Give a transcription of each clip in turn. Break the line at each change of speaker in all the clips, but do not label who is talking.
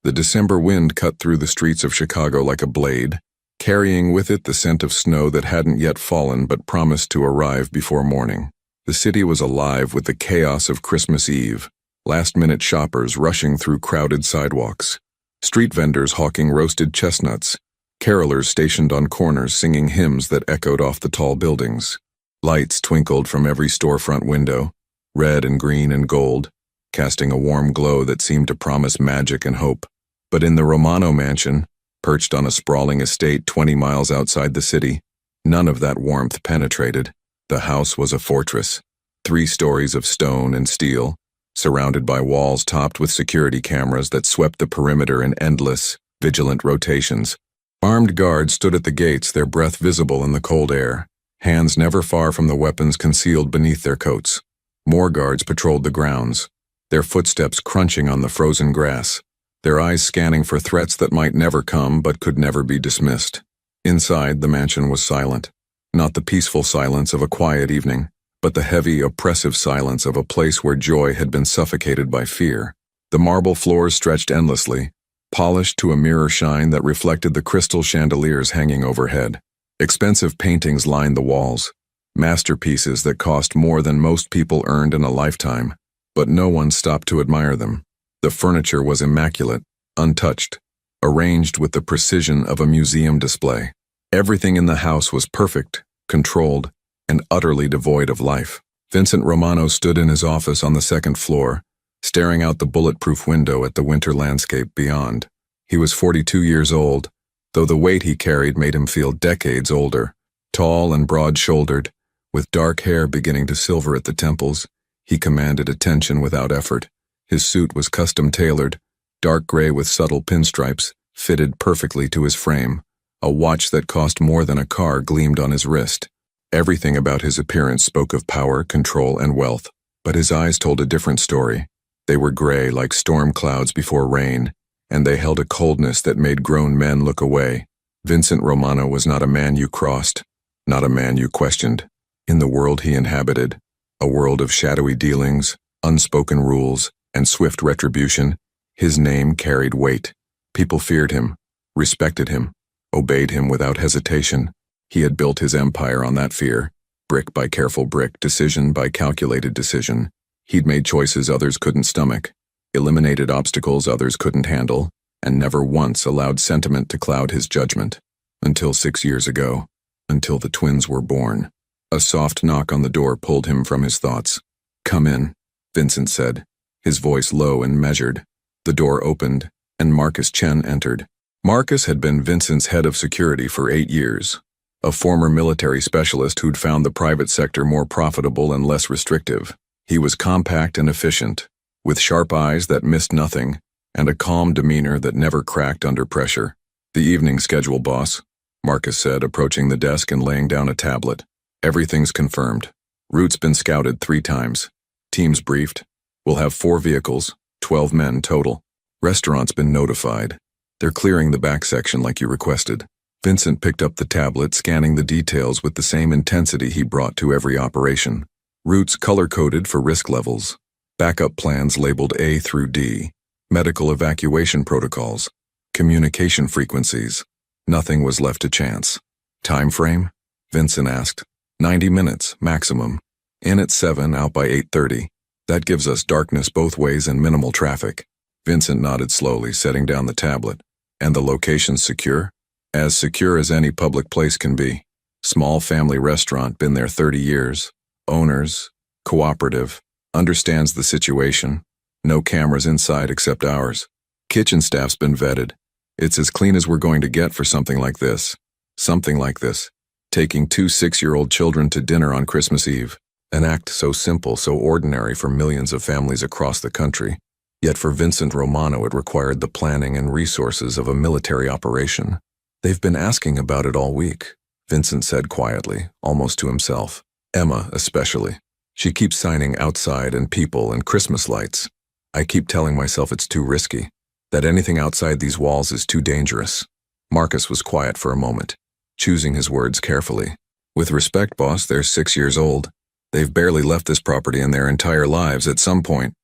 The December wind cut through the streets of Chicago like a blade, carrying with it the scent of snow that hadn't yet fallen but promised to arrive before morning. The city was alive with the chaos of Christmas Eve, last-minute shoppers rushing through crowded sidewalks, street vendors hawking roasted chestnuts, carolers stationed on corners singing hymns that echoed off the tall buildings. Lights twinkled from every storefront window, red and green and gold, casting a warm glow that seemed to promise magic and hope. But in the Romano mansion, perched on a sprawling estate 20 miles outside the city, none of that warmth penetrated. The house was a fortress, 3 stories of stone and steel, surrounded by walls topped with security cameras that swept the perimeter in endless, vigilant rotations. Armed guards stood at the gates, their breath visible in the cold air, hands never far from the weapons concealed beneath their coats. More guards patrolled the grounds, their footsteps crunching on the frozen grass, their eyes scanning for threats that might never come but could never be dismissed. Inside, the mansion was silent, not the peaceful silence of a quiet evening, but the heavy, oppressive silence of a place where joy had been suffocated by fear. The marble floors stretched endlessly, polished to a mirror shine that reflected the crystal chandeliers hanging overhead. Expensive paintings lined the walls, masterpieces that cost more than most people earned in a lifetime, but no one stopped to admire them. The furniture was immaculate, untouched, arranged with the precision of a museum display. Everything in the house was perfect, controlled, and utterly devoid of life. Vincent Romano stood in his office on the 2nd floor, staring out the bulletproof window at the winter landscape beyond. He was 42 years old, though the weight he carried made him feel decades older. Tall and broad-shouldered, with dark hair beginning to silver at the temples, he commanded attention without effort. His suit was custom-tailored, dark gray with subtle pinstripes, fitted perfectly to his frame. A watch that cost more than a car gleamed on his wrist. Everything about his appearance spoke of power, control, and wealth, but his eyes told a different story. They were gray like storm clouds before rain, and they held a coldness that made grown men look away. Vincent Romano was not a man you crossed, not a man you questioned. In the world he inhabited, a world of shadowy dealings, unspoken rules, and swift retribution, his name carried weight. People feared him, respected him, obeyed him without hesitation. He had built his empire on that fear, brick by careful brick, decision by calculated decision. He'd made choices others couldn't stomach, eliminated obstacles others couldn't handle, and never once allowed sentiment to cloud his judgment. Until 6 years ago, until the twins were born. A soft knock on the door pulled him from his thoughts. "Come in," Vincent said, his voice low and measured. The door opened, and Marcus Chen entered. Marcus had been Vincent's head of security for 8 years, a former military specialist who'd found the private sector more profitable and less restrictive. He was compact and efficient, with sharp eyes that missed nothing, and a calm demeanor that never cracked under pressure. "The evening schedule, boss," Marcus said, approaching the desk and laying down a tablet. "Everything's confirmed. Route's been scouted 3 times. Teams briefed. We'll have 4 vehicles, 12 men total. Restaurant's been notified. They're clearing the back section like you requested." Vincent picked up the tablet, scanning the details with the same intensity he brought to every operation. Routes color-coded for risk levels. Backup plans labeled A through D. Medical evacuation protocols. Communication frequencies. Nothing was left to chance. "Time frame?" Vincent asked. 90 minutes, maximum. In at 7, out by 8:30. That gives us darkness both ways and minimal traffic. Vincent nodded slowly, setting down the tablet. "And the location's secure?" "As secure as any public place can be. Small family restaurant, been there 30 years. Owners, cooperative, understands the situation. No cameras inside except ours. Kitchen staff's been vetted. It's as clean as we're going to get for something like this. Something like this. Taking 2 6-year-old children to dinner on Christmas Eve. An act so simple, so ordinary for millions of families across the country. Yet for Vincent Romano it required the planning and resources of a military operation. "They've been asking about it all week," Vincent said quietly, almost to himself. "Emma, especially. She keeps signing outside and people and Christmas lights. I keep telling myself it's too risky, that anything outside these walls is too dangerous." Marcus was quiet for a moment, choosing his words carefully. "With respect, boss, they're 6 years old. They've barely left this property in their entire lives. At some point.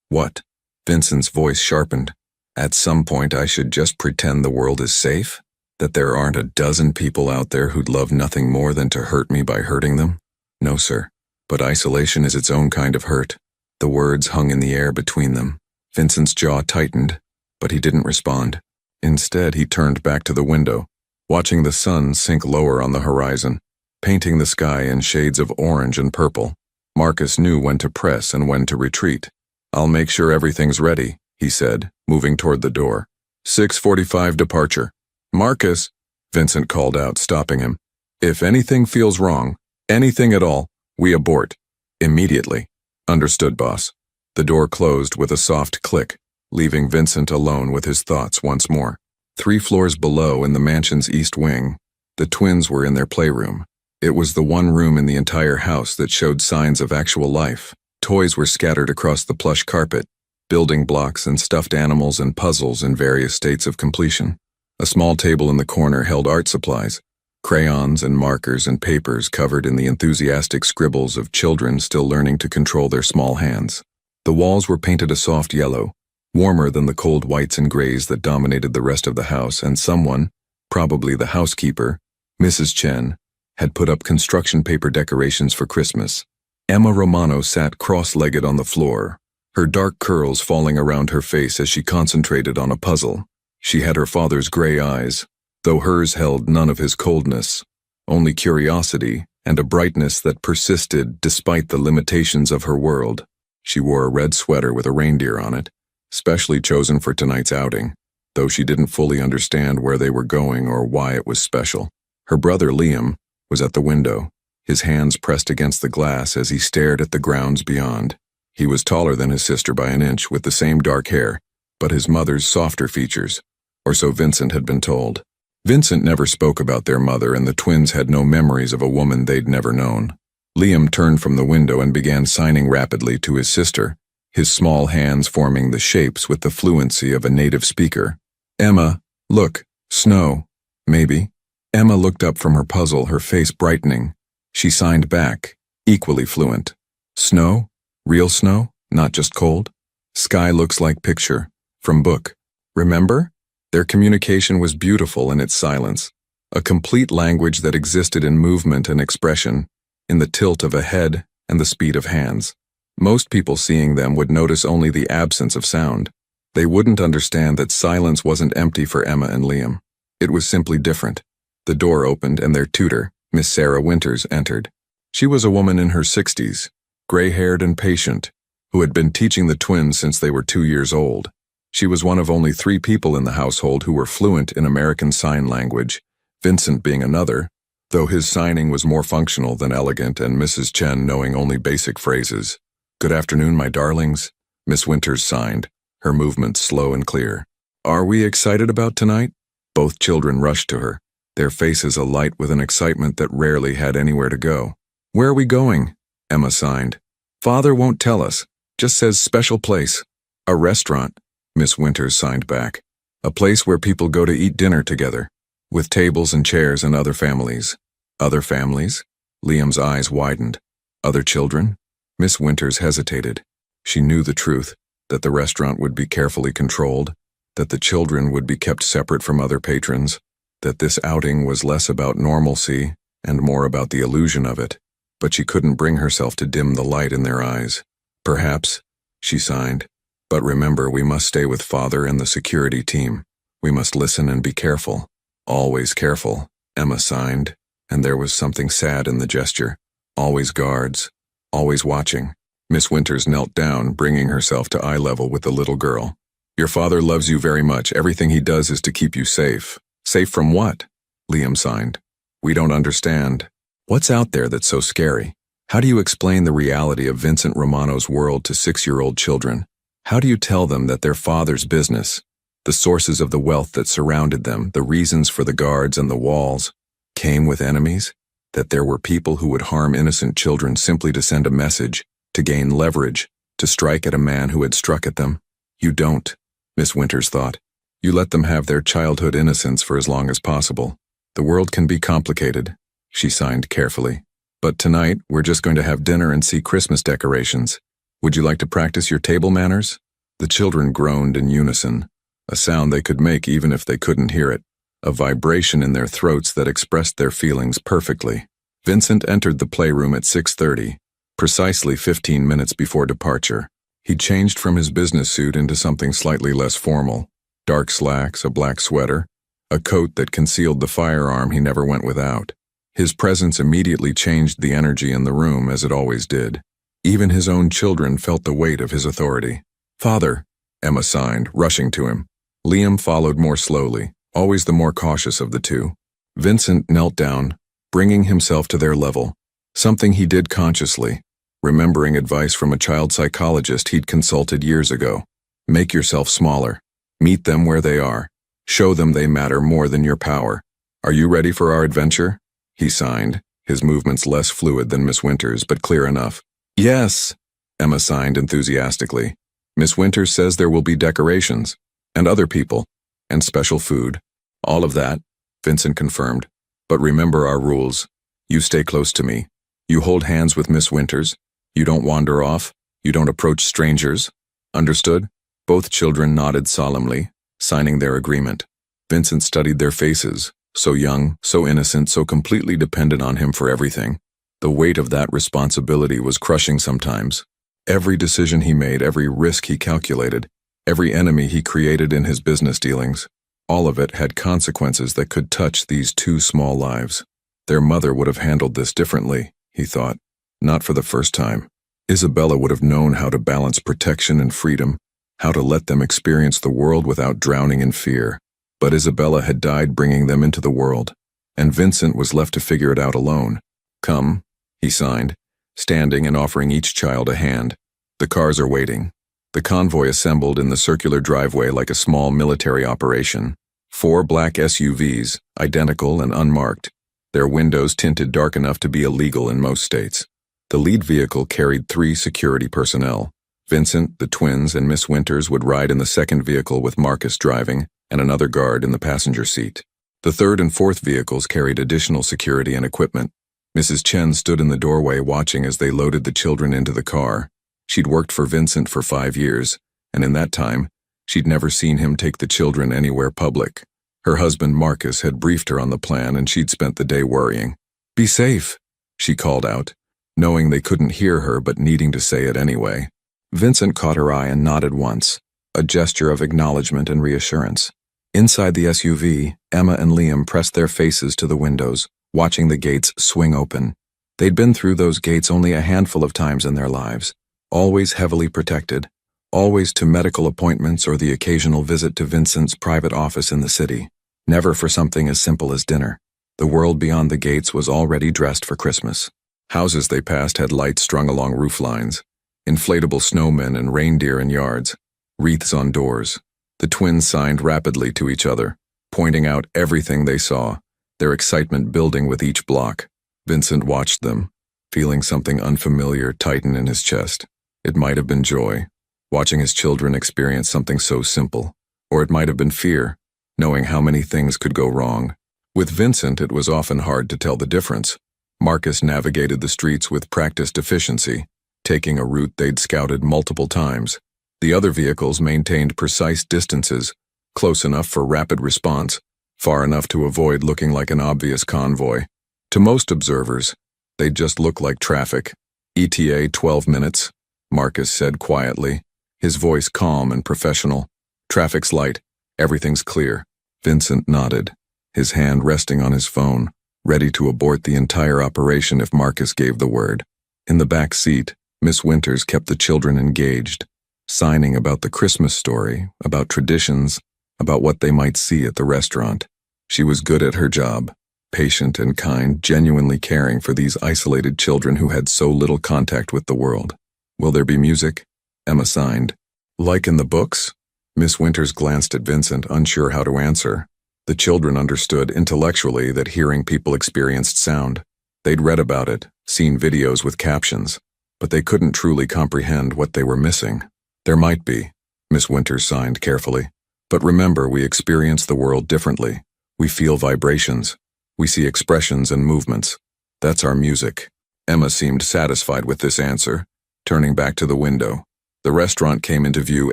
What?" Vincent's voice sharpened. At some point I should just pretend the world is safe? That there aren't a dozen people out there who'd love nothing more than to hurt me by hurting them? No, sir. But isolation is its own kind of hurt. The words hung in the air between them. Vincent's jaw tightened, but he didn't respond. Instead, he turned back to the window, watching the sun sink lower on the horizon, painting the sky in shades of orange and purple. Marcus knew when to press and when to retreat. "I'll make sure everything's ready," he said, moving toward the door. 6:45 departure. "Marcus," Vincent called out, stopping him. "If anything feels wrong, anything at all, we abort. Immediately." "Understood, boss." The door closed with a soft click, leaving Vincent alone with his thoughts once more. 3 floors below in the mansion's east wing, the twins were in their playroom. It was the one room in the entire house that showed signs of actual life. Toys were scattered across the plush carpet, building blocks and stuffed animals and puzzles in various states of completion. A small table in the corner held art supplies, crayons and markers and papers covered in the enthusiastic scribbles of children still learning to control their small hands. The walls were painted a soft yellow, warmer than the cold whites and grays that dominated the rest of the house, and someone, probably the housekeeper, Mrs. Chen, had put up construction paper decorations for Christmas. Emma Romano sat cross-legged on the floor, her dark curls falling around her face as she concentrated on a puzzle. She had her father's gray eyes, though hers held none of his coldness, only curiosity and a brightness that persisted despite the limitations of her world. She wore a red sweater with a reindeer on it, specially chosen for tonight's outing, though she didn't fully understand where they were going or why it was special. Her brother Liam was at the window, his hands pressed against the glass as he stared at the grounds beyond. He was taller than his sister by an inch, with the same dark hair, but his mother's softer features, or so Vincent had been told. Vincent never spoke about their mother, and the twins had no memories of a woman they'd never known. Liam turned from the window and began signing rapidly to his sister, his small hands forming the shapes with the fluency of a native speaker. "Emma, look, snow, maybe." Emma looked up from her puzzle, her face brightening. She signed back, equally fluent. "Snow? Real snow? Not just cold? Sky looks like picture. From book. Remember?" Their communication was beautiful in its silence, a complete language that existed in movement and expression, in the tilt of a head and the speed of hands. Most people seeing them would notice only the absence of sound. They wouldn't understand that silence wasn't empty for Emma and Liam. It was simply different. The door opened and their tutor, Miss Sarah Winters, entered. She was a woman in her 60s, gray-haired and patient, who had been teaching the twins since they were 2 years old. She was one of only 3 people in the household who were fluent in American Sign Language, Vincent being another, though his signing was more functional than elegant, and Mrs. Chen knowing only basic phrases. "Good afternoon, my darlings," Miss Winters signed, her movements slow and clear. "Are we excited about tonight?" Both children rushed to her, their faces alight with an excitement that rarely had anywhere to go. "Where are we going?" Emma signed. "Father won't tell us, just says special place." "A restaurant," Miss Winters signed back. "A place where people go to eat dinner together, with tables and chairs and other families." "Other families?" Liam's eyes widened. "Other children?" Miss Winters hesitated. She knew the truth, that the restaurant would be carefully controlled, that the children would be kept separate from other patrons, that this outing was less about normalcy and more about the illusion of it, but she couldn't bring herself to dim the light in their eyes. "Perhaps," she signed, "but remember, we must stay with Father and the security team. We must listen and be careful. Always careful," Emma signed, and there was something sad in the gesture. Always guards, always watching. Miss Winters knelt down, bringing herself to eye level with the little girl. "Your father loves you very much. Everything he does is to keep you safe." "Safe from what?" Liam signed. "We don't understand. What's out there that's so scary? How do you explain the reality of Vincent Romano's world to 6-year-old children? How do you tell them that their father's business, the sources of the wealth that surrounded them, the reasons for the guards and the walls, came with enemies? That there were people who would harm innocent children simply to send a message, to gain leverage, to strike at a man who had struck at them? You don't," Miss Winters thought. "You let them have their childhood innocence for as long as possible. The world can be complicated," she signed carefully. "But tonight, we're just going to have dinner and see Christmas decorations. Would you like to practice your table manners?" The children groaned in unison. a sound they could make even if they couldn't hear it, a vibration in their throats that expressed their feelings perfectly. Vincent entered the playroom at 6:30, precisely 15 minutes before departure. He changed from his business suit into something slightly less formal. Dark slacks, a black sweater, a coat that concealed the firearm he never went without. His presence immediately changed the energy in the room, as it always did. Even his own children felt the weight of his authority. "Father," Emma signed, rushing to him. Liam followed more slowly, always the more cautious of the two. Vincent knelt down, bringing himself to their level, something he did consciously, remembering advice from a child psychologist he'd consulted years ago. Make yourself smaller. Meet them where they are. Show them they matter more than your power. "Are you ready for our adventure?" he signed, his movements less fluid than Miss Winters, but clear enough. "Yes," Emma signed enthusiastically. "Miss Winters says there will be decorations, and other people, and special food." "All of that," Vincent confirmed. "But remember our rules. You stay close to me. You hold hands with Miss Winters. You don't wander off. You don't approach strangers. Understood?" Both children nodded solemnly, signing their agreement. Vincent studied their faces, so young, so innocent, so completely dependent on him for everything. The weight of that responsibility was crushing sometimes. Every decision he made, every risk he calculated, every enemy he created in his business dealings, all of it had consequences that could touch these two small lives. Their mother would have handled this differently, he thought. Not for the first time. Isabella would have known how to balance protection and freedom, how to let them experience the world without drowning in fear. But Isabella had died bringing them into the world, and Vincent was left to figure it out alone. "Come," he signed, standing and offering each child a hand. "The cars are waiting." The convoy assembled in the circular driveway like a small military operation. 4 black SUVs, identical and unmarked, their windows tinted dark enough to be illegal in most states. The lead vehicle carried 3 security personnel. Vincent, the twins, and Miss Winters would ride in the second vehicle with Marcus driving and another guard in the passenger seat. The third and fourth vehicles carried additional security and equipment. Mrs. Chen stood in the doorway watching as they loaded the children into the car. She'd worked for Vincent for 5 years, and in that time, she'd never seen him take the children anywhere public. Her husband Marcus had briefed her on the plan, and she'd spent the day worrying. "Be safe," she called out, knowing they couldn't hear her but needing to say it anyway. Vincent caught her eye and nodded once, a gesture of acknowledgement and reassurance. Inside the SUV, Emma and Liam pressed their faces to the windows, watching the gates swing open. They'd been through those gates only a handful of times in their lives, always heavily protected, always to medical appointments or the occasional visit to Vincent's private office in the city, never for something as simple as dinner. The world beyond the gates was already dressed for Christmas. Houses they passed had lights strung along roof lines, inflatable snowmen and reindeer in yards, wreaths on doors. The twins signed rapidly to each other, pointing out everything they saw, their excitement building with each block. Vincent watched them, feeling something unfamiliar tighten in his chest. It might have been joy, watching his children experience something so simple, or it might have been fear, knowing how many things could go wrong. With Vincent, it was often hard to tell the difference. Marcus navigated the streets with practiced efficiency, taking a route they'd scouted multiple times. The other vehicles maintained precise distances, close enough for rapid response, far enough to avoid looking like an obvious convoy. To most observers, they'd just look like traffic. "ETA 12 minutes, Marcus said quietly, his voice calm and professional. "Traffic's light. Everything's clear." Vincent nodded, his hand resting on his phone, ready to abort the entire operation if Marcus gave the word. In the back seat, Miss Winters kept the children engaged, signing about the Christmas story, about traditions, about what they might see at the restaurant. She was good at her job, patient and kind, genuinely caring for these isolated children who had so little contact with the world. "Will there be music?" Emma signed. "Like in the books?" Miss Winters glanced at Vincent, unsure how to answer. The children understood intellectually that hearing people experienced sound. They'd read about it, seen videos with captions, but they couldn't truly comprehend what they were missing. "There might be," Miss Winters signed carefully. "But remember, we experience the world differently. We feel vibrations. We see expressions and movements. That's our music." Emma seemed satisfied with this answer, turning back to the window. The restaurant came into view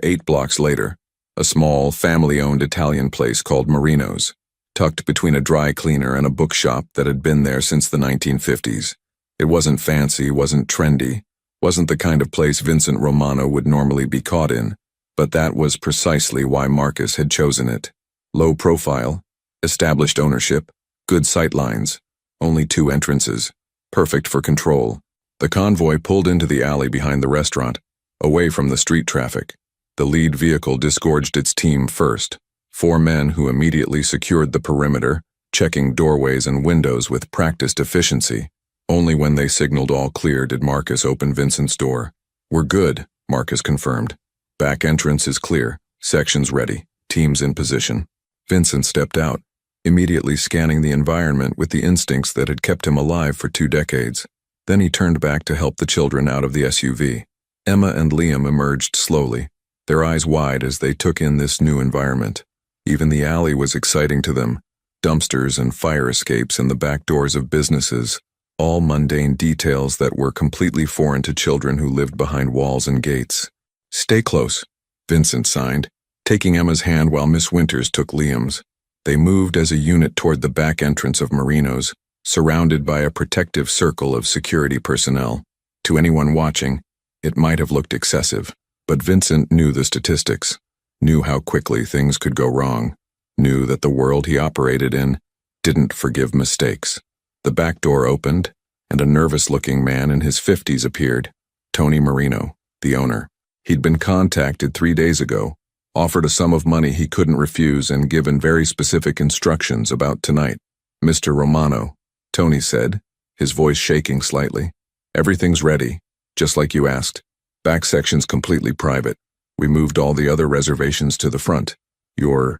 8 blocks later, a small, family-owned Italian place called Marino's, tucked between a dry cleaner and a bookshop that had been there since the 1950s. It wasn't fancy, wasn't trendy, wasn't the kind of place Vincent Romano would normally be caught in, but that was precisely why Marcus had chosen it. Low profile, established ownership, good sightlines, only 2 entrances, perfect for control. The convoy pulled into the alley behind the restaurant, away from the street traffic. The lead vehicle disgorged its team first, 4 men who immediately secured the perimeter, checking doorways and windows with practiced efficiency. Only when they signaled all clear did Marcus open Vincent's door. "We're good," Marcus confirmed. "Back entrance is clear, sections ready, teams in position." Vincent stepped out, immediately scanning the environment with the instincts that had kept him alive for 2 decades. Then he turned back to help the children out of the SUV. Emma and Liam emerged slowly, their eyes wide as they took in this new environment. Even the alley was exciting to them. Dumpsters and fire escapes and the back doors of businesses, all mundane details that were completely foreign to children who lived behind walls and gates. "Stay close," Vincent signed, taking Emma's hand while Miss Winters took Liam's. They moved as a unit toward the back entrance of Marino's, surrounded by a protective circle of security personnel. To anyone watching, it might have looked excessive, but Vincent knew the statistics, knew how quickly things could go wrong, knew that the world he operated in didn't forgive mistakes. The back door opened, and a nervous-looking man in his 50s appeared, Tony Marino, the owner. He'd been contacted 3 days ago, offered a sum of money he couldn't refuse and given very specific instructions about tonight. "Mr. Romano," Tony said, his voice shaking slightly. "Everything's ready, just like you asked. Back section's completely private. We moved all the other reservations to the front. Your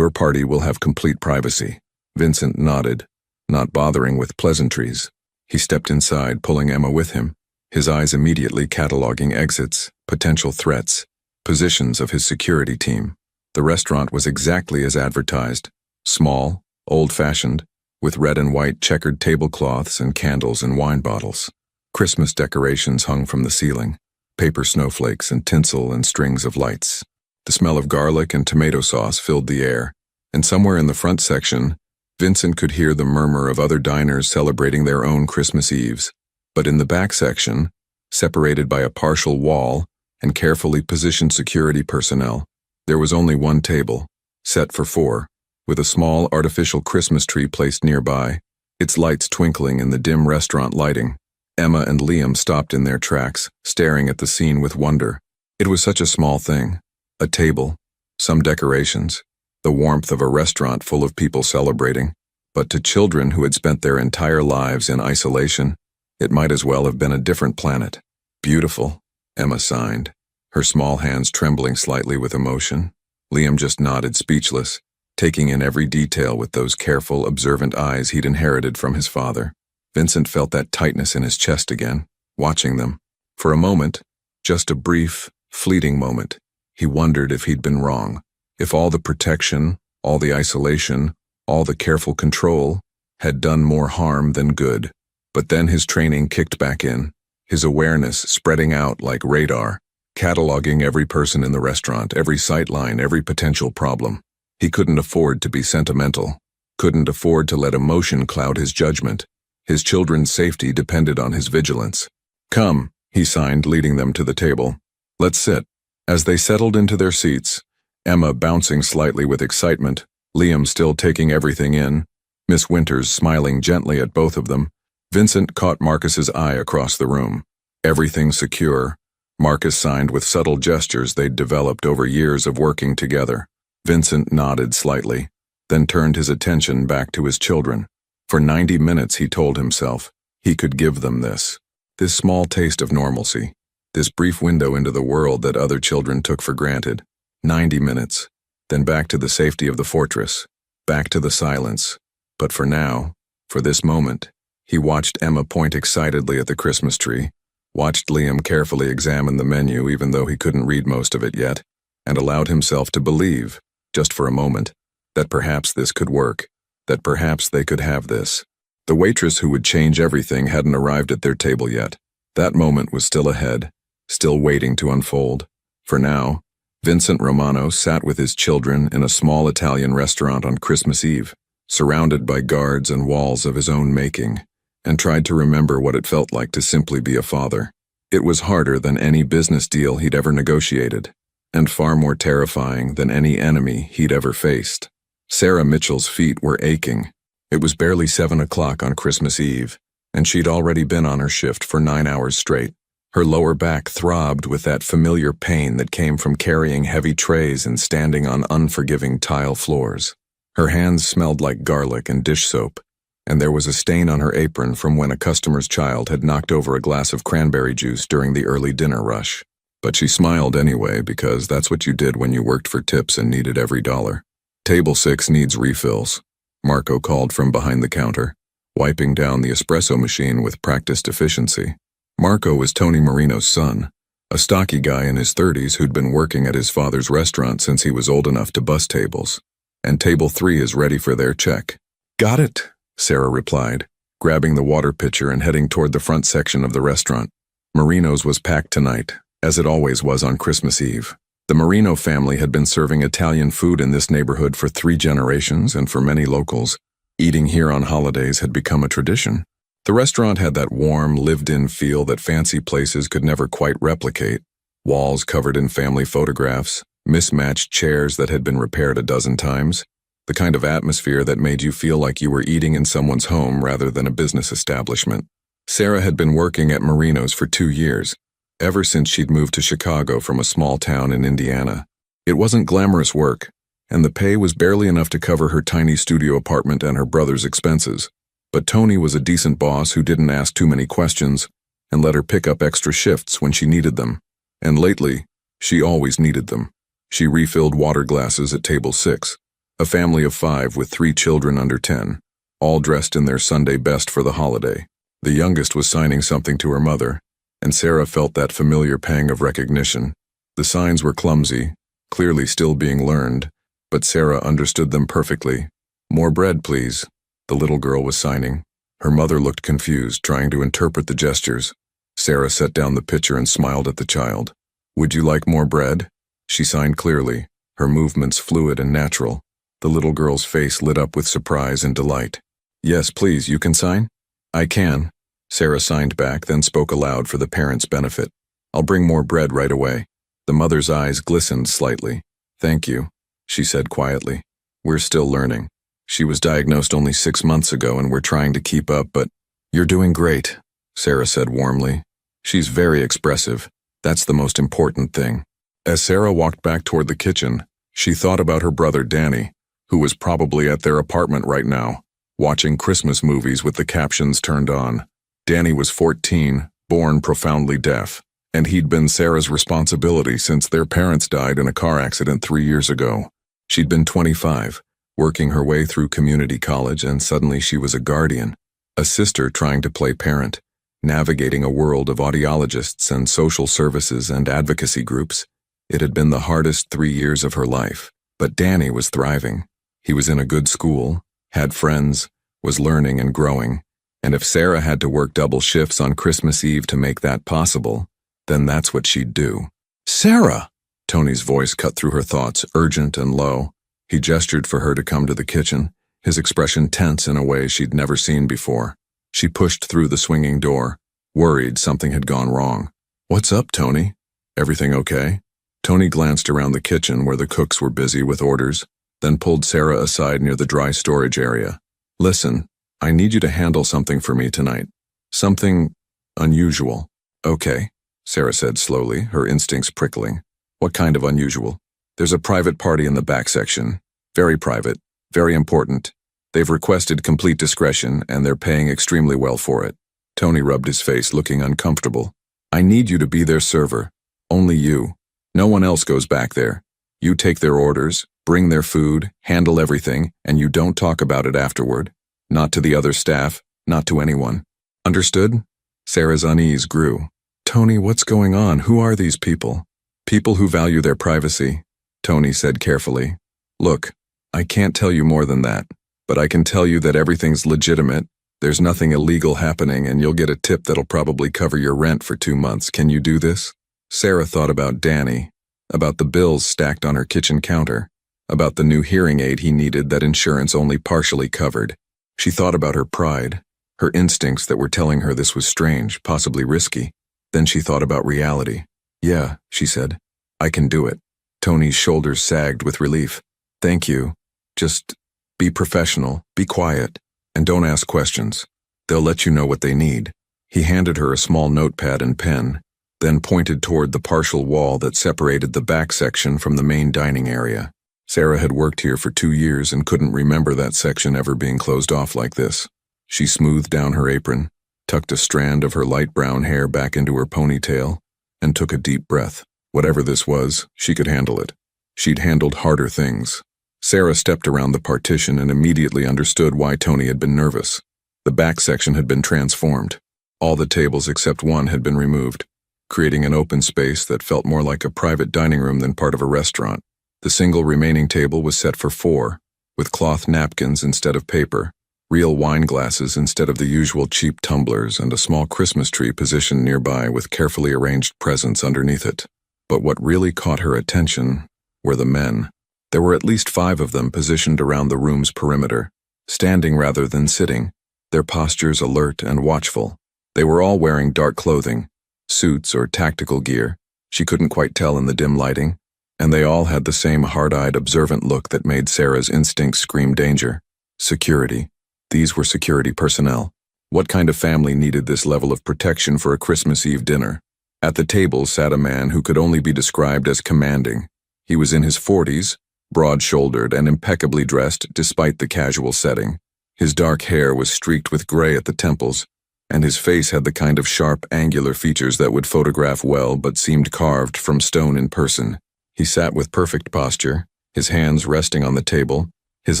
party will have complete privacy." Vincent nodded, not bothering with pleasantries. He stepped inside, pulling Emma with him, his eyes immediately cataloging exits, potential threats, positions of his security team. The restaurant was exactly as advertised, small, old-fashioned, with red and white checkered tablecloths and candles and wine bottles. Christmas decorations hung from the ceiling, paper snowflakes and tinsel and strings of lights. The smell of garlic and tomato sauce filled the air, and somewhere in the front section, Vincent could hear the murmur of other diners celebrating their own Christmas Eves. But in the back section, separated by a partial wall and carefully positioned security personnel, there was only one table, set for 4, with a small artificial Christmas tree placed nearby, its lights twinkling in the dim restaurant lighting. Emma and Liam stopped in their tracks, staring at the scene with wonder. It was such a small thing. A table, some decorations, the warmth of a restaurant full of people celebrating. But to children who had spent their entire lives in isolation, it might as well have been a different planet. "Beautiful," Emma signed, her small hands trembling slightly with emotion. Liam just nodded, speechless, taking in every detail with those careful, observant eyes he'd inherited from his father. Vincent felt that tightness in his chest again, watching them. For a moment, just a brief, fleeting moment, he wondered if he'd been wrong, if all the protection, all the isolation, all the careful control had done more harm than good. But then his training kicked back in, his awareness spreading out like radar, cataloging every person in the restaurant, every sightline, every potential problem. He couldn't afford to be sentimental, couldn't afford to let emotion cloud his judgment. His children's safety depended on his vigilance. "Come," he signed, leading them to the table. "Let's sit." As they settled into their seats, Emma bouncing slightly with excitement, Liam still taking everything in, Miss Winters smiling gently at both of them, Vincent caught Marcus's eye across the room. Everything secure. Marcus signed with subtle gestures they'd developed over years of working together. Vincent nodded slightly, then turned his attention back to his children. For 90 minutes, he told himself, he could give them this small taste of normalcy, this brief window into the world that other children took for granted. 90 minutes, then back to the safety of the fortress, back to the silence. But for now, for this moment, he watched Emma point excitedly at the Christmas tree, watched Liam carefully examine the menu even though he couldn't read most of it yet, and allowed himself to believe, just for a moment, that perhaps this could work, that perhaps they could have this. The waitress who would change everything hadn't arrived at their table yet. That moment was still ahead, still waiting to unfold. For now, Vincent Romano sat with his children in a small Italian restaurant on Christmas Eve, surrounded by guards and walls of his own making, and tried to remember what it felt like to simply be a father. It was harder than any business deal he'd ever negotiated, and far more terrifying than any enemy he'd ever faced. Sarah Mitchell's feet were aching. It was barely 7 o'clock on Christmas Eve, and she'd already been on her shift for 9 hours straight. Her lower back throbbed with that familiar pain that came from carrying heavy trays and standing on unforgiving tile floors. Her hands smelled like garlic and dish soap, and there was a stain on her apron from when a customer's child had knocked over a glass of cranberry juice during the early dinner rush. But she smiled anyway, because that's what you did when you worked for tips and needed every dollar. "Table 6 needs refills," Marco called from behind the counter, wiping down the espresso machine with practiced efficiency. Marco was Tony Marino's son, a stocky guy in his 30s who'd been working at his father's restaurant since he was old enough to bus tables. "And table 3 is ready for their check." "Got it," Sarah replied, grabbing the water pitcher and heading toward the front section of the restaurant. Marino's was packed tonight, as it always was on Christmas Eve. The Marino family had been serving Italian food in this neighborhood for 3 generations, and for many locals, eating here on holidays had become a tradition. The restaurant had that warm, lived-in feel that fancy places could never quite replicate. Walls covered in family photographs, mismatched chairs that had been repaired a dozen times, the kind of atmosphere that made you feel like you were eating in someone's home rather than a business establishment. Sarah had been working at Marino's for 2 years, ever since she'd moved to Chicago from a small town in Indiana. It wasn't glamorous work, and the pay was barely enough to cover her tiny studio apartment and her brother's expenses. But Tony was a decent boss who didn't ask too many questions and let her pick up extra shifts when she needed them. And lately, she always needed them. She refilled water glasses at table 6, a family of 5 with 3 children under 10, all dressed in their Sunday best for the holiday. The youngest was signing something to her mother, and Sarah felt that familiar pang of recognition. The signs were clumsy, clearly still being learned, but Sarah understood them perfectly. "More bread, please," the little girl was signing. Her mother looked confused, trying to interpret the gestures. Sarah set down the pitcher and smiled at the child. "Would you like more bread?" She signed clearly, her movements fluid and natural. The little girl's face lit up with surprise and delight. "Yes, please, you can sign?" "I can." Sarah signed back, then spoke aloud for the parents' benefit. "I'll bring more bread right away." The mother's eyes glistened slightly. "Thank you," she said quietly. "We're still learning. She was diagnosed only 6 months ago and we're trying to keep up, but—" "You're doing great," Sarah said warmly. "She's very expressive. That's the most important thing." As Sarah walked back toward the kitchen, she thought about her brother Danny, who was probably at their apartment right now, watching Christmas movies with the captions turned on. Danny was 14, born profoundly deaf, and he'd been Sarah's responsibility since their parents died in a car accident 3 years ago. She'd been 25, working her way through community college, and suddenly she was a guardian, a sister trying to play parent, navigating a world of audiologists and social services and advocacy groups. It had been the hardest 3 years of her life, but Danny was thriving. He was in a good school, had friends, was learning and growing, and if Sarah had to work double shifts on Christmas Eve to make that possible, then that's what she'd do. "Sarah!" Tony's voice cut through her thoughts, urgent and low. He gestured for her to come to the kitchen, his expression tense in a way she'd never seen before. She pushed through the swinging door, worried something had gone wrong. "What's up, Tony? Everything okay?" Tony glanced around the kitchen where the cooks were busy with orders, then pulled Sarah aside near the dry storage area. "Listen, I need you to handle something for me tonight. Something unusual." "Okay," Sarah said slowly, her instincts prickling. "What kind of unusual?" "There's a private party in the back section. Very private, very important. They've requested complete discretion, and they're paying extremely well for it." Tony rubbed his face, looking uncomfortable. "I need you to be their server. Only you. No one else goes back there. You take their orders, bring their food, handle everything, and you don't talk about it afterward. Not to the other staff, not to anyone. Understood?" Sarah's unease grew. "Tony, what's going on? Who are these people?" "People who value their privacy," Tony said carefully. "Look, I can't tell you more than that, but I can tell you that everything's legitimate. There's nothing illegal happening, and you'll get a tip that'll probably cover your rent for 2 months. Can you do this?" Sarah thought about Danny, about the bills stacked on her kitchen counter, about the new hearing aid he needed that insurance only partially covered. She thought about her pride, her instincts that were telling her this was strange, possibly risky. Then she thought about reality. "Yeah," she said. "I can do it." Tony's shoulders sagged with relief. "Thank you. Just be professional, be quiet, and don't ask questions. They'll let you know what they need." He handed her a small notepad and pen, then pointed toward the partial wall that separated the back section from the main dining area. Sarah had worked here for 2 years and couldn't remember that section ever being closed off like this. She smoothed down her apron, tucked a strand of her light brown hair back into her ponytail, and took a deep breath. Whatever this was, she could handle it. She'd handled harder things. Sarah stepped around the partition and immediately understood why Tony had been nervous. The back section had been transformed. All the tables except one had been removed, creating an open space that felt more like a private dining room than part of a restaurant. The single remaining table was set for 4, with cloth napkins instead of paper, real wine glasses instead of the usual cheap tumblers, and a small Christmas tree positioned nearby with carefully arranged presents underneath it. But what really caught her attention were the men. There were at least 5 of them positioned around the room's perimeter, standing rather than sitting, their postures alert and watchful. They were all wearing dark clothing, suits or tactical gear, she couldn't quite tell in the dim lighting, and they all had the same hard-eyed, observant look that made Sarah's instincts scream danger. Security. These were security personnel. What kind of family needed this level of protection for a Christmas Eve dinner? At the table sat a man who could only be described as commanding. He was in his 40s, broad-shouldered and impeccably dressed despite the casual setting. His dark hair was streaked with gray at the temples, and his face had the kind of sharp, angular features that would photograph well but seemed carved from stone in person. He sat with perfect posture, his hands resting on the table, his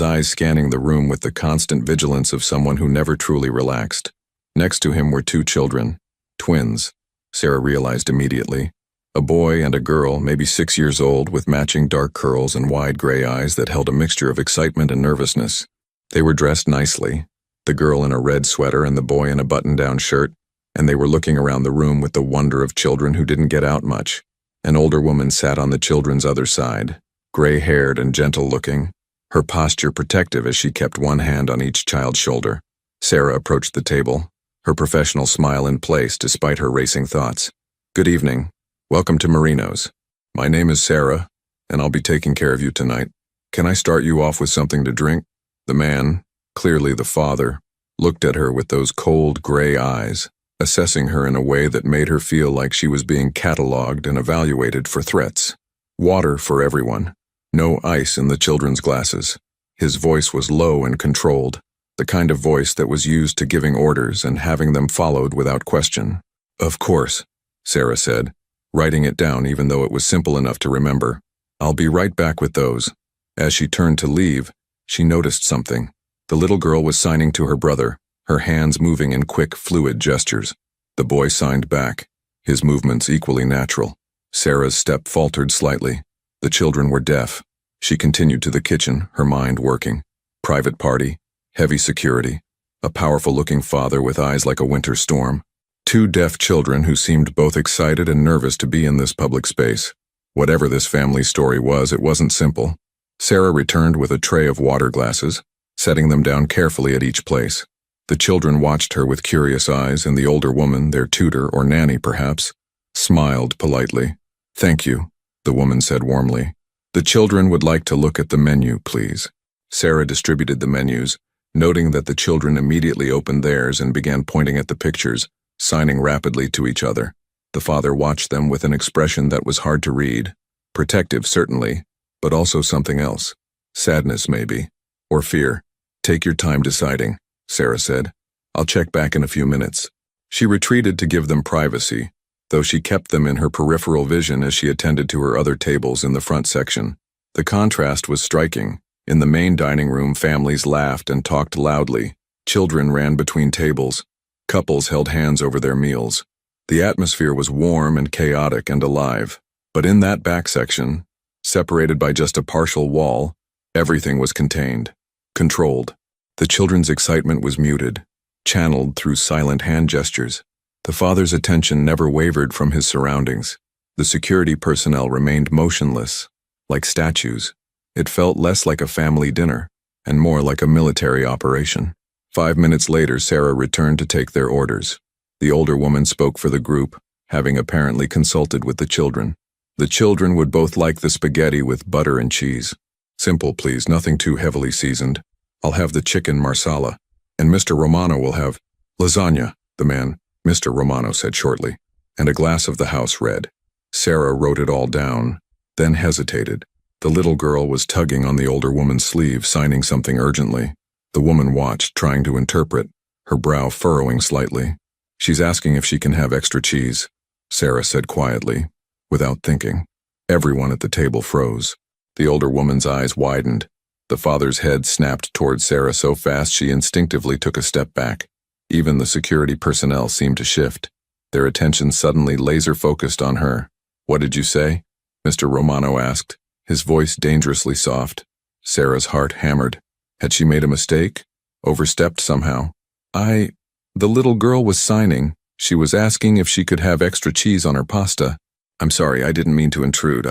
eyes scanning the room with the constant vigilance of someone who never truly relaxed. Next to him were 2 children, twins, Sarah realized immediately. A boy and a girl, maybe 6 years old, with matching dark curls and wide gray eyes that held a mixture of excitement and nervousness. They were dressed nicely, the girl in a red sweater and the boy in a button-down shirt, and they were looking around the room with the wonder of children who didn't get out much. An older woman sat on the children's other side, gray-haired and gentle-looking, her posture protective as she kept one hand on each child's shoulder. Sarah approached the table, her professional smile in place despite her racing thoughts. "Good evening. Welcome to Marino's. My name is Sarah, and I'll be taking care of you tonight. Can I start you off with something to drink?" The man, clearly the father, looked at her with those cold gray eyes, assessing her in a way that made her feel like she was being catalogued and evaluated for threats. Water for everyone. No ice in the children's glasses. His voice was low and controlled, the kind of voice that was used to giving orders and having them followed without question. "Of course," Sarah said, writing it down even though it was simple enough to remember. "I'll be right back with those." As she turned to leave, she noticed something. The little girl was signing to her brother, her hands moving in quick, fluid gestures. The boy signed back, his movements equally natural. Sarah's step faltered slightly. The children were deaf. She continued to the kitchen, her mind working. Private party, heavy security, a powerful-looking father with eyes like a winter storm. 2 deaf children who seemed both excited and nervous to be in this public space. Whatever this family story was, it wasn't simple. Sarah returned with a tray of water glasses, setting them down carefully at each place. The children watched her with curious eyes, and the older woman, their tutor or nanny perhaps, smiled politely. "Thank you," the woman said warmly. "The children would like to look at the menu, please." Sarah distributed the menus, noting that the children immediately opened theirs and began pointing at the pictures, signing rapidly to each other. The father watched them with an expression that was hard to read. Protective, certainly, but also something else. Sadness, maybe. Or fear. "Take your time deciding," Sarah said. "I'll check back in a few minutes." She retreated to give them privacy, though she kept them in her peripheral vision as she attended to her other tables in the front section. The contrast was striking. In the main dining room, families laughed and talked loudly. Children ran between tables. Couples held hands over their meals. The atmosphere was warm and chaotic and alive. But in that back section, separated by just a partial wall, everything was contained, controlled. The children's excitement was muted, channeled through silent hand gestures. The father's attention never wavered from his surroundings. The security personnel remained motionless, like statues. It felt less like a family dinner, and more like a military operation. 5 minutes later, Sarah returned to take their orders. The older woman spoke for the group, having apparently consulted with the children. The children would both like the spaghetti with butter and cheese. Simple, please, nothing too heavily seasoned. I'll have the chicken marsala, and Mr. Romano will have lasagna, the man, Mr. Romano said shortly, and a glass of the house red. Sarah wrote it all down, then hesitated. The little girl was tugging on the older woman's sleeve, signing something urgently. The woman watched, trying to interpret, her brow furrowing slightly. She's asking if she can have extra cheese, Sarah said quietly, without thinking. Everyone at the table froze. The older woman's eyes widened. The father's head snapped toward Sarah so fast she instinctively took a step back. Even the security personnel seemed to shift, their attention suddenly laser-focused on her. What did you say? Mr. Romano asked, his voice dangerously soft. Sarah's heart hammered. Had she made a mistake? Overstepped somehow? The little girl was signing. She was asking if she could have extra cheese on her pasta. I'm sorry, I didn't mean to intrude.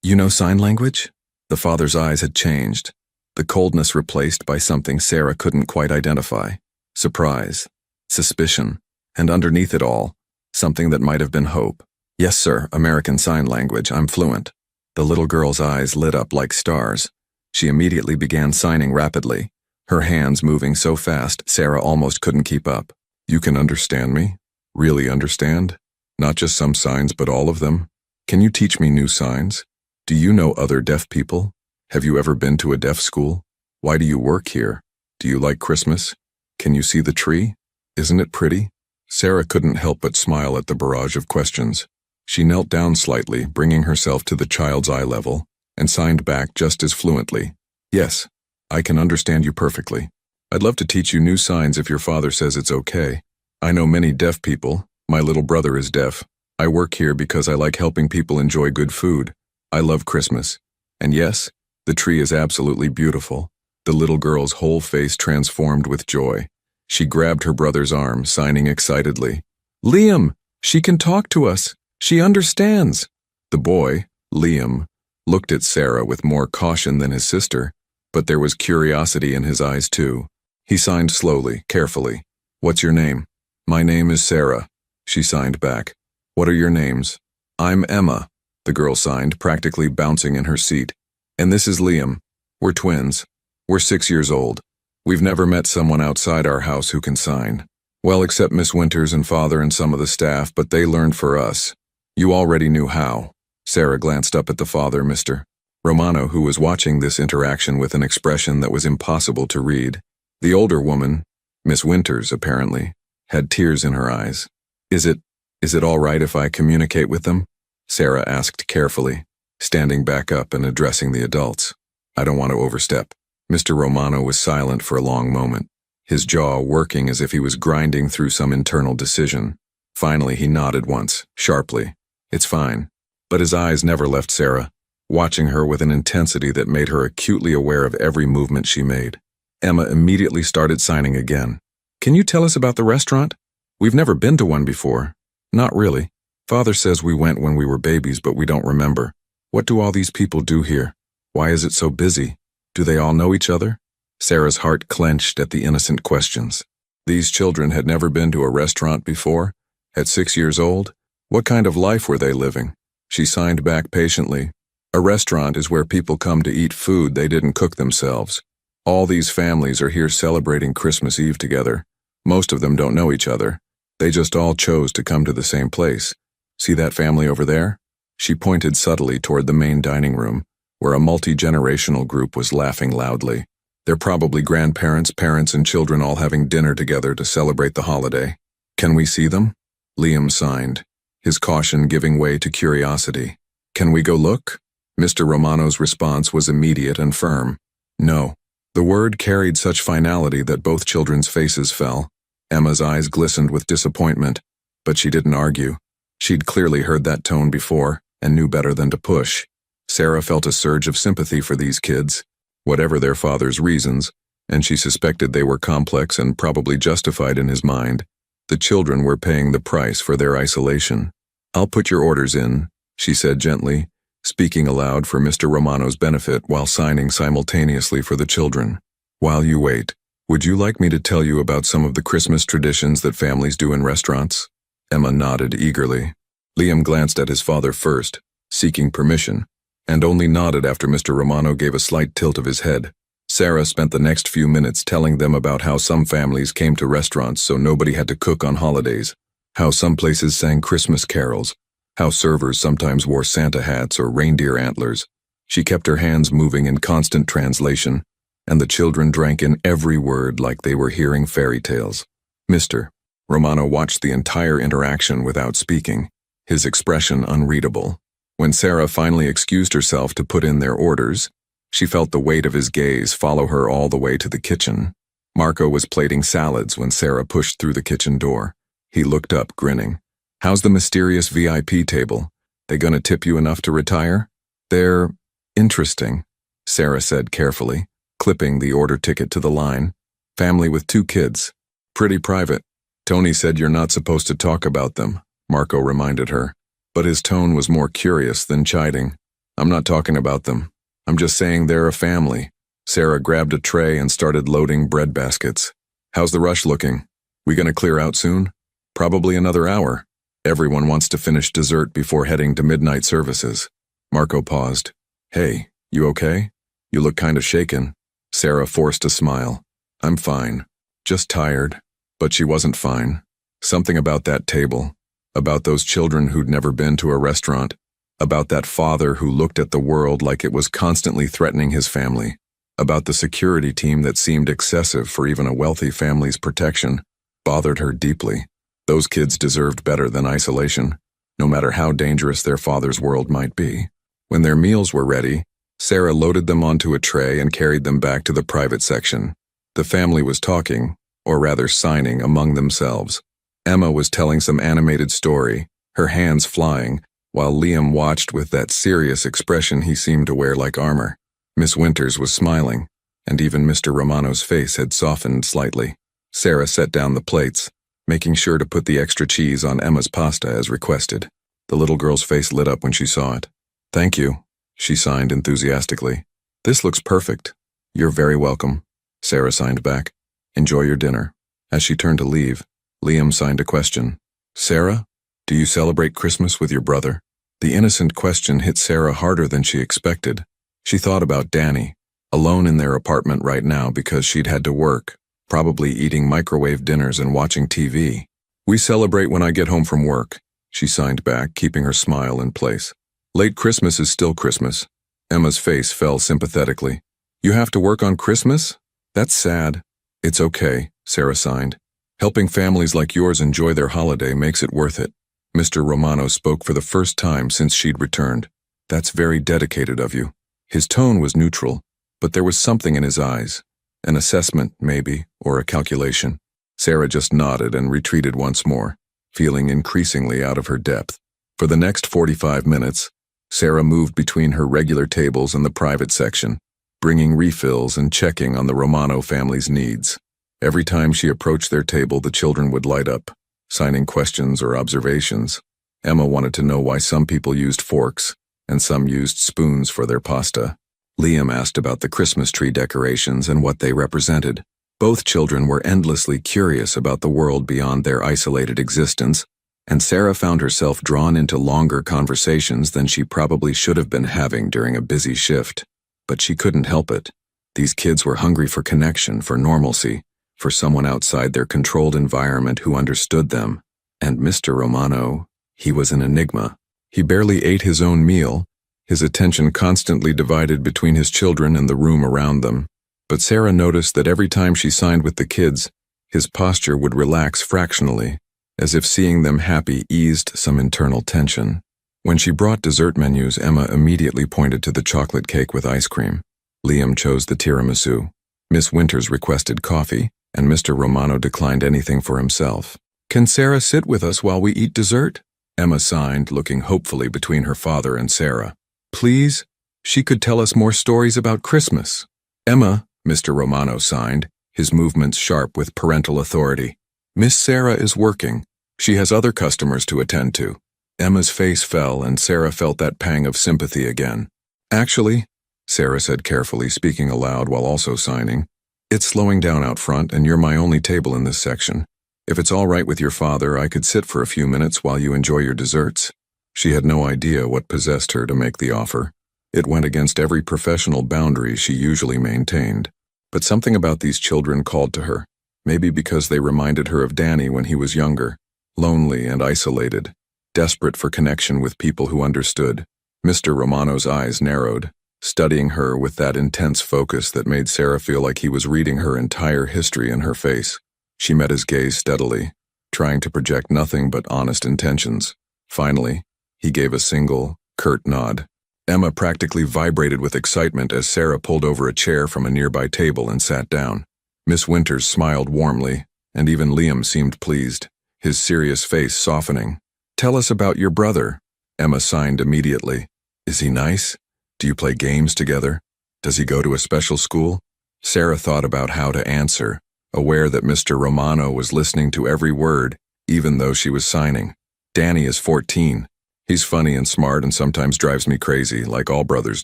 You know sign language? The father's eyes had changed, the coldness replaced by something Sarah couldn't quite identify. Surprise, suspicion, and underneath it all, something that might have been hope. Yes, sir, American Sign Language, I'm fluent. The little girl's eyes lit up like stars. She immediately began signing rapidly, her hands moving so fast Sarah almost couldn't keep up. You can understand me? Really understand? Not just some signs, but all of them? Can you teach me new signs? Do you know other deaf people? Have you ever been to a deaf school? Why do you work here? Do you like Christmas? Can you see the tree? Isn't it pretty? Sarah couldn't help but smile at the barrage of questions. She knelt down slightly, bringing herself to the child's eye level, and signed back just as fluently. Yes, I can understand you perfectly. I'd love to teach you new signs if your father says it's okay. I know many deaf people. My little brother is deaf. I work here because I like helping people enjoy good food. I love Christmas. And yes, the tree is absolutely beautiful. The little girl's whole face transformed with joy. She grabbed her brother's arm, signing excitedly. Liam, she can talk to us. She understands. The boy, Liam, looked at Sarah with more caution than his sister, but there was curiosity in his eyes too. He signed slowly, carefully. What's your name? My name is Sarah, she signed back. What are your names? I'm Emma, the girl signed, practically bouncing in her seat. And this is Liam. We're twins. We're 6 years old. We've never met someone outside our house who can sign. Well, except Miss Winters and Father and some of the staff, but they learned for us. You already knew how. Sarah glanced up at the father, Mr. Romano, who was watching this interaction with an expression that was impossible to read. The older woman, Miss Winters apparently, had tears in her eyes. Is it all right if I communicate with them? Sarah asked carefully, standing back up and addressing the adults. I don't want to overstep. Mr. Romano was silent for a long moment, his jaw working as if he was grinding through some internal decision. Finally, he nodded once, sharply. It's fine. But his eyes never left Sarah, watching her with an intensity that made her acutely aware of every movement she made. Emma immediately started signing again. Can you tell us about the restaurant? We've never been to one before. Not really. Father says we went when we were babies, but we don't remember. What do all these people do here? Why is it so busy? Do they all know each other? Sarah's heart clenched at the innocent questions. These children had never been to a restaurant before. At 6 years old, what kind of life were they living? She signed back patiently. A restaurant is where people come to eat food they didn't cook themselves. All these families are here celebrating Christmas Eve together. Most of them don't know each other. They just all chose to come to the same place. See that family over there? She pointed subtly toward the main dining room, where a multi-generational group was laughing loudly. They're probably grandparents, parents, and children all having dinner together to celebrate the holiday. Can we see them? Liam signed, his caution giving way to curiosity. Can we go look? Mr. Romano's response was immediate and firm. No. The word carried such finality that both children's faces fell. Emma's eyes glistened with disappointment, but she didn't argue. She'd clearly heard that tone before and knew better than to push. Sarah felt a surge of sympathy for these kids, whatever their father's reasons, and she suspected they were complex and probably justified in his mind. The children were paying the price for their isolation. I'll put your orders in, she said gently, speaking aloud for Mr. Romano's benefit while signing simultaneously for the children. While you wait, would you like me to tell you about some of the Christmas traditions that families do in restaurants? Emma nodded eagerly. Liam glanced at his father first, seeking permission, and only nodded after Mr. Romano gave a slight tilt of his head. Sarah spent the next few minutes telling them about how some families came to restaurants so nobody had to cook on holidays, how some places sang Christmas carols, how servers sometimes wore Santa hats or reindeer antlers. She kept her hands moving in constant translation, and the children drank in every word like they were hearing fairy tales. Mr. Romano watched the entire interaction without speaking, his expression unreadable. When Sarah finally excused herself to put in their orders, she felt the weight of his gaze follow her all the way to the kitchen. Marco was plating salads when Sarah pushed through the kitchen door. He looked up, grinning. How's the mysterious VIP table? They gonna tip you enough to retire? They're interesting, Sarah said carefully, clipping the order ticket to the line. Family with 2 kids. Pretty private. Tony said you're not supposed to talk about them, Marco reminded her. But his tone was more curious than chiding. I'm not talking about them. I'm just saying they're a family. Sarah grabbed a tray and started loading bread baskets. How's the rush looking? We gonna clear out soon? Probably another hour. Everyone wants to finish dessert before heading to midnight services. Marco paused. Hey, you okay? You look kind of shaken. Sarah forced a smile. I'm fine. Just tired. But she wasn't fine. Something about that table. About those children who'd never been to a restaurant. About that father who looked at the world like it was constantly threatening his family. About the security team that seemed excessive for even a wealthy family's protection. Bothered her deeply. Those kids deserved better than isolation, no matter how dangerous their father's world might be. When their meals were ready, Sarah loaded them onto a tray and carried them back to the private section. The family was talking, or rather signing, among themselves. Emma was telling some animated story, her hands flying, while Liam watched with that serious expression he seemed to wear like armor. Miss Winters was smiling, and even Mr. Romano's face had softened slightly. Sarah set down the plates, making sure to put the extra cheese on Emma's pasta as requested. The little girl's face lit up when she saw it. Thank you, she signed enthusiastically. This looks perfect. You're very welcome, Sarah signed back. Enjoy your dinner. As she turned to leave, Liam signed a question. Sarah, do you celebrate Christmas with your brother? The innocent question hit Sarah harder than she expected. She thought about Danny, alone in their apartment right now because she'd had to work, probably eating microwave dinners and watching TV. We celebrate when I get home from work, she signed back, keeping her smile in place. Late Christmas is still Christmas. Emma's face fell sympathetically. You have to work on Christmas? That's sad. It's okay, Sarah signed. Helping families like yours enjoy their holiday makes it worth it. Mr. Romano spoke for the first time since she'd returned. That's very dedicated of you. His tone was neutral, but there was something in his eyes. An assessment, maybe, or a calculation. Sarah just nodded and retreated once more, feeling increasingly out of her depth. For the next 45 minutes, Sarah moved between her regular tables and the private section, bringing refills and checking on the Romano family's needs. Every time she approached their table, the children would light up, signing questions or observations. Emma wanted to know why some people used forks and some used spoons for their pasta. Liam asked about the Christmas tree decorations and what they represented. Both children were endlessly curious about the world beyond their isolated existence, and Sarah found herself drawn into longer conversations than she probably should have been having during a busy shift. But she couldn't help it. These kids were hungry for connection, for normalcy, for someone outside their controlled environment who understood them. And Mr. Romano, he was an enigma. He barely ate his own meal, his attention constantly divided between his children and the room around them. But Sarah noticed that every time she signed with the kids, his posture would relax fractionally, as if seeing them happy eased some internal tension. When she brought dessert menus, Emma immediately pointed to the chocolate cake with ice cream. Liam chose the tiramisu. Miss Winters requested coffee, and Mr. Romano declined anything for himself. Can Sarah sit with us while we eat dessert? Emma signed, looking hopefully between her father and Sarah. Please? She could tell us more stories about Christmas. Emma, Mr. Romano signed, his movements sharp with parental authority. Miss Sarah is working. She has other customers to attend to. Emma's face fell, and Sarah felt that pang of sympathy again. Actually, Sarah said carefully, speaking aloud while also signing, it's slowing down out front, and you're my only table in this section. If it's all right with your father, I could sit for a few minutes while you enjoy your desserts. She had no idea what possessed her to make the offer. It went against every professional boundary she usually maintained. But something about these children called to her, maybe because they reminded her of Danny when he was younger, lonely and isolated, desperate for connection with people who understood. Mr. Romano's eyes narrowed, studying her with that intense focus that made Sarah feel like he was reading her entire history in her face. She met his gaze steadily, trying to project nothing but honest intentions. Finally, he gave a single, curt nod. Emma practically vibrated with excitement as Sarah pulled over a chair from a nearby table and sat down. Miss Winters smiled warmly, and even Liam seemed pleased, his serious face softening. "Tell us about your brother," Emma signed immediately. "Is he nice? Do you play games together? Does he go to a special school?" Sarah thought about how to answer, aware that Mr. Romano was listening to every word, even though she was signing. "Danny is 14. He's funny and smart and sometimes drives me crazy, like all brothers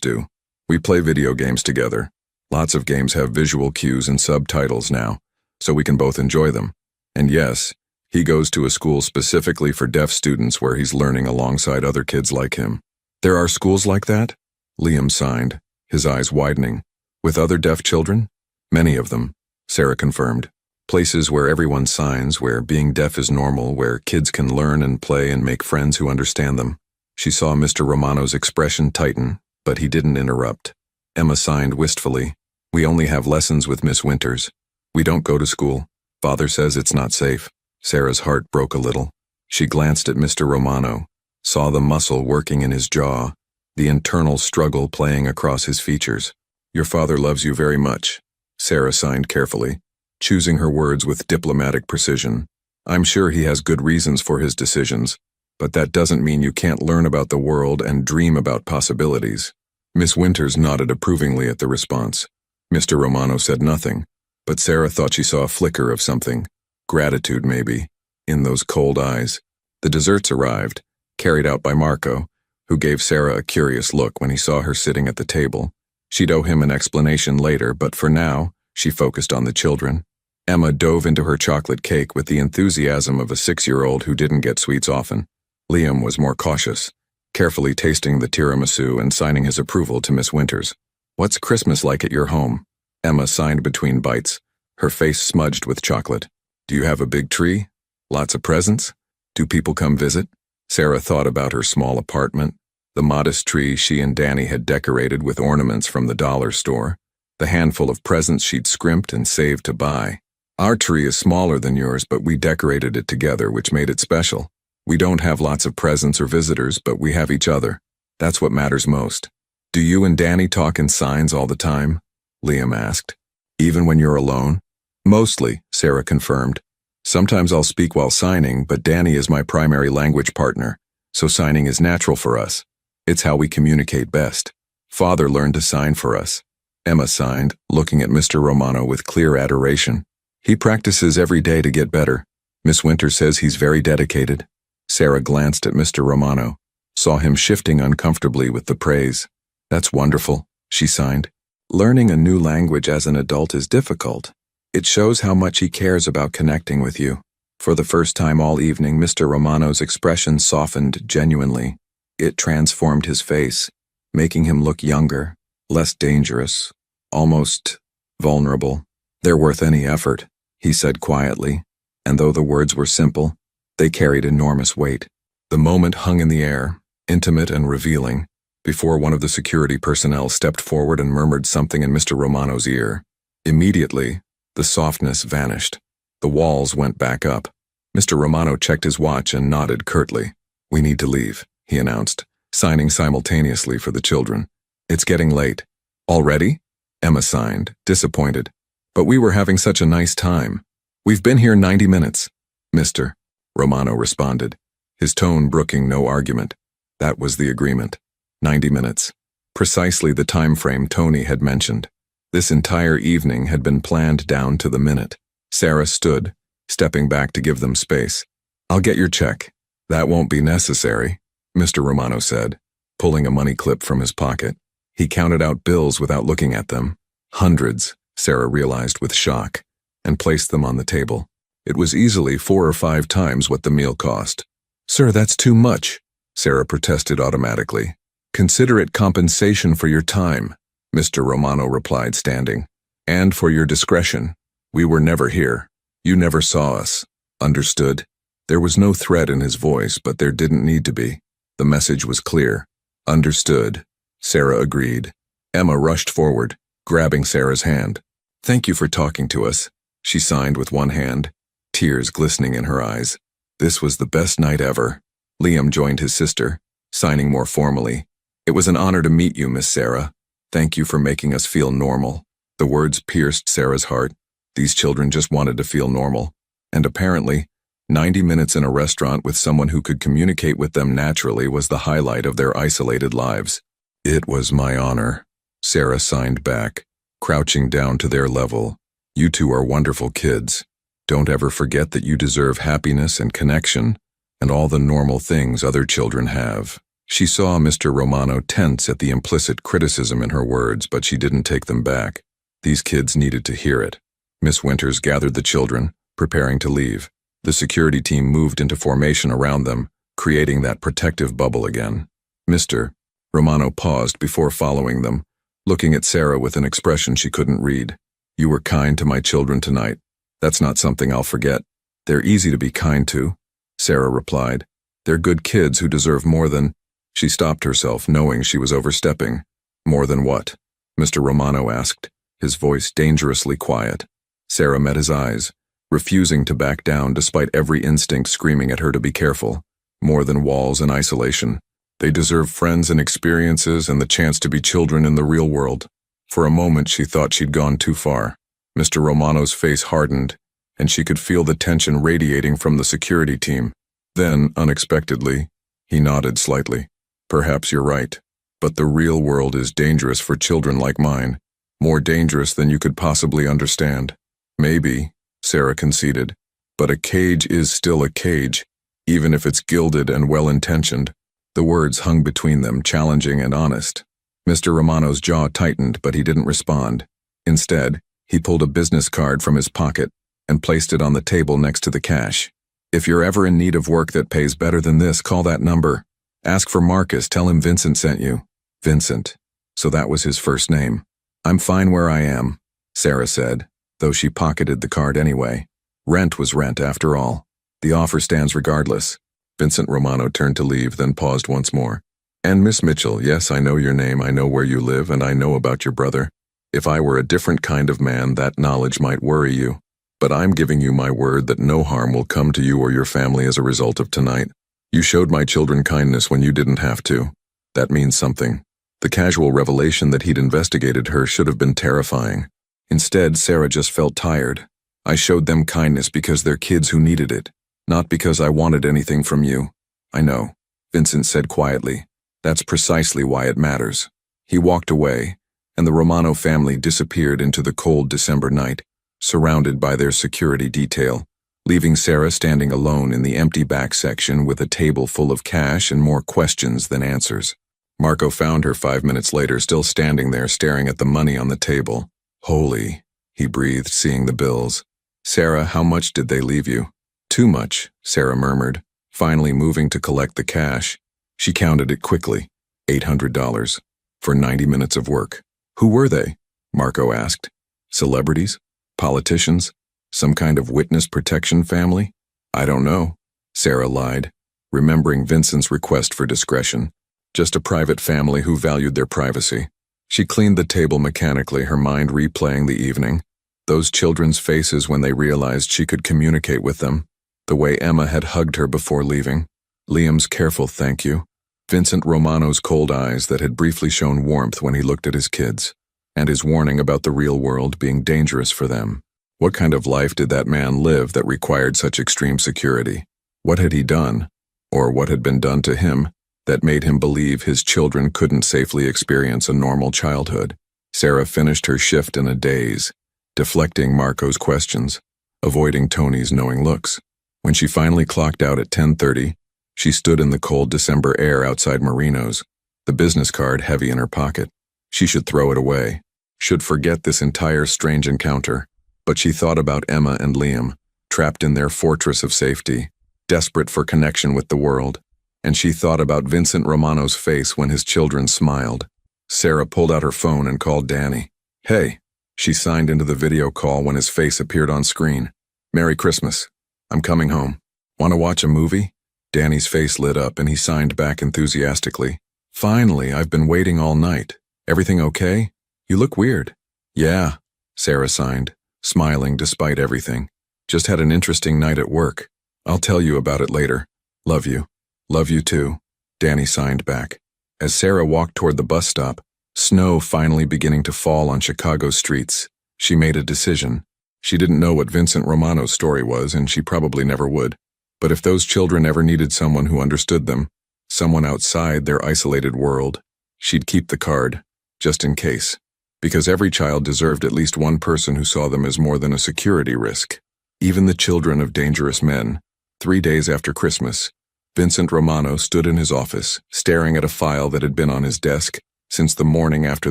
do. We play video games together. Lots of games have visual cues and subtitles now, so we can both enjoy them. And yes, he goes to a school specifically for deaf students where he's learning alongside other kids like him." "There are schools like that?" Liam signed, his eyes widening. "With other deaf children?" "Many of them," Sarah confirmed. "Places where everyone signs, where being deaf is normal, where kids can learn and play and make friends who understand them." She saw Mr. Romano's expression tighten, but he didn't interrupt. Emma signed wistfully. "We only have lessons with Miss Winters. We don't go to school. Father says it's not safe." Sarah's heart broke a little. She glanced at Mr. Romano, saw the muscle working in his jaw, the internal struggle playing across his features. "Your father loves you very much," Sarah signed carefully, choosing her words with diplomatic precision. "I'm sure he has good reasons for his decisions, but that doesn't mean you can't learn about the world and dream about possibilities." Miss Winters nodded approvingly at the response. Mr. Romano said nothing, but Sarah thought she saw a flicker of something, gratitude maybe, in those cold eyes. The desserts arrived, carried out by Marco, who gave Sarah a curious look when he saw her sitting at the table. She'd owe him an explanation later, but for now, she focused on the children. Emma dove into her chocolate cake with the enthusiasm of a 6-year-old who didn't get sweets often. Liam was more cautious, carefully tasting the tiramisu and signing his approval to Miss Winters. "What's Christmas like at your home?" Emma signed between bites, her face smudged with chocolate. "Do you have a big tree? Lots of presents? Do people come visit?" Sarah thought about her small apartment, the modest tree she and Danny had decorated with ornaments from the dollar store, the handful of presents she'd scrimped and saved to buy. "Our tree is smaller than yours, but we decorated it together, which made it special. We don't have lots of presents or visitors, but we have each other. That's what matters most." "Do you and Danny talk in signs all the time?" Liam asked. "Even when you're alone?" "Mostly," Sarah confirmed. "Sometimes I'll speak while signing, but Danny is my primary language partner, so signing is natural for us. It's how we communicate best. Father learned to sign for us." Emma signed, looking at Mr. Romano with clear adoration. "He practices every day to get better. Miss Winters says he's very dedicated." Sarah glanced at Mr. Romano, saw him shifting uncomfortably with the praise. "That's wonderful," she signed. "Learning a new language as an adult is difficult. It shows how much he cares about connecting with you." For the first time all evening, Mr. Romano's expression softened genuinely. It transformed his face, making him look younger, less dangerous, almost vulnerable. "They're worth any effort," he said quietly, and though the words were simple, they carried enormous weight. The moment hung in the air, intimate and revealing, before one of the security personnel stepped forward and murmured something in Mr. Romano's ear. Immediately, the softness vanished. The walls went back up. Mr. Romano checked his watch and nodded curtly. "We need to leave," he announced, signing simultaneously for the children. "It's getting late." "Already?" Emma signed, disappointed. "But we were having such a nice time. We've been here 90 minutes. Mr. Romano responded, his tone brooking no argument. That was the agreement. 90 minutes. Precisely the time frame Tony had mentioned. This entire evening had been planned down to the minute. Sarah stood, stepping back to give them space. "I'll get your check," That won't be necessary, Mr. Romano said, pulling a money clip from his pocket. He counted out bills without looking at them. Hundreds, Sarah realized with shock, and placed them on the table. It was easily 4 or 5 times what the meal cost. Sir, that's too much, Sarah protested automatically. Consider it compensation for your time, Mr. Romano replied, standing. And for your discretion. We were never here. You never saw us. Understood? There was no threat in his voice, but there didn't need to be. The message was clear. Understood. Sarah agreed. Emma rushed forward, grabbing Sarah's hand. Thank you for talking to us, she signed with one hand, tears glistening in her eyes. This was the best night ever. Liam joined his sister, signing more formally. It was an honor to meet you, Miss Sarah. Thank you for making us feel normal. The words pierced Sarah's heart. These children just wanted to feel normal. And apparently, 90 minutes in a restaurant with someone who could communicate with them naturally was the highlight of their isolated lives. It was my honor, Sarah signed back, crouching down to their level. You two are wonderful kids. Don't ever forget that you deserve happiness and connection, and all the normal things other children have. She saw Mr. Romano tense at the implicit criticism in her words, but she didn't take them back. These kids needed to hear it. Miss Winters gathered the children, preparing to leave. The security team moved into formation around them, creating that protective bubble again. Mr. Romano paused before following them, looking at Sarah with an expression she couldn't read. You were kind to my children tonight. That's not something I'll forget. They're easy to be kind to, Sarah replied. They're good kids who deserve more than... She stopped herself, knowing she was overstepping. More than what? Mr. Romano asked, his voice dangerously quiet. Sarah met his eyes, refusing to back down despite every instinct screaming at her to be careful. More than walls and isolation. They deserve friends and experiences and the chance to be children in the real world. For a moment she thought she'd gone too far. Mr. Romano's face hardened, and she could feel the tension radiating from the security team. Then, unexpectedly, he nodded slightly. Perhaps you're right, but the real world is dangerous for children like mine. More dangerous than you could possibly understand. Maybe, Sarah conceded, but a cage is still a cage, even if it's gilded and well-intentioned. The words hung between them, challenging and honest. Mr. Romano's jaw tightened, but he didn't respond. Instead, he pulled a business card from his pocket and placed it on the table next to the cash. If you're ever in need of work that pays better than this, call that number. Ask for Marcus, tell him Vincent sent you. Vincent. So that was his first name. I'm fine where I am, Sarah said, though she pocketed the card anyway. Rent was rent after all. The offer stands regardless. Vincent Romano turned to leave, then paused once more. And Miss Mitchell, yes, I know your name, I know where you live, and I know about your brother. If I were a different kind of man, that knowledge might worry you. But I'm giving you my word that no harm will come to you or your family as a result of tonight. You showed my children kindness when you didn't have to. That means something. The casual revelation that he'd investigated her should have been terrifying. Instead, Sarah just felt tired. I showed them kindness because they're kids who needed it, not because I wanted anything from you. I know, Vincent said quietly. That's precisely why it matters. He walked away, and the Romano family disappeared into the cold December night, surrounded by their security detail, leaving Sarah standing alone in the empty back section with a table full of cash and more questions than answers. Marco found her 5 minutes later, still standing there staring at the money on the table. Holy, he breathed, seeing the bills. Sarah, how much did they leave you? Too much, Sarah murmured, finally moving to collect the cash. She counted it quickly, $800, for 90 minutes of work. Who were they? Marco asked. Celebrities? Politicians? Some kind of witness protection family? I don't know, Sarah lied, remembering Vincent's request for discretion. Just a private family who valued their privacy. She cleaned the table mechanically, her mind replaying the evening. Those children's faces when they realized she could communicate with them. The way Emma had hugged her before leaving. Liam's careful thank you. Vincent Romano's cold eyes that had briefly shown warmth when he looked at his kids. And his warning about the real world being dangerous for them. What kind of life did that man live that required such extreme security? What had he done, or what had been done to him, that made him believe his children couldn't safely experience a normal childhood? Sarah finished her shift in a daze, deflecting Marco's questions, avoiding Tony's knowing looks. When she finally clocked out at 10:30, She stood in the cold December air outside Marino's, the business card heavy in her pocket. She should throw it away, should forget this entire strange encounter. But she thought about Emma and Liam, trapped in their fortress of safety, desperate for connection with the world. And she thought about Vincent Romano's face when his children smiled. Sarah pulled out her phone and called Danny. "Hey." She signed into the video call when his face appeared on screen. "Merry Christmas. I'm coming home. Want to watch a movie?" Danny's face lit up and he signed back enthusiastically. "Finally, I've been waiting all night. Everything okay? You look weird." "Yeah," Sarah signed, smiling despite everything. "Just had an interesting night at work. I'll tell you about it later. Love you." "Love you too," Danny signed back. As Sarah walked toward the bus stop, snow finally beginning to fall on Chicago's streets, she made a decision. She didn't know what Vincent Romano's story was, and she probably never would. But if those children ever needed someone who understood them, someone outside their isolated world, she'd keep the card, just in case. Because every child deserved at least one person who saw them as more than a security risk. Even the children of dangerous men. 3 days after Christmas, Vincent Romano stood in his office, staring at a file that had been on his desk since the morning after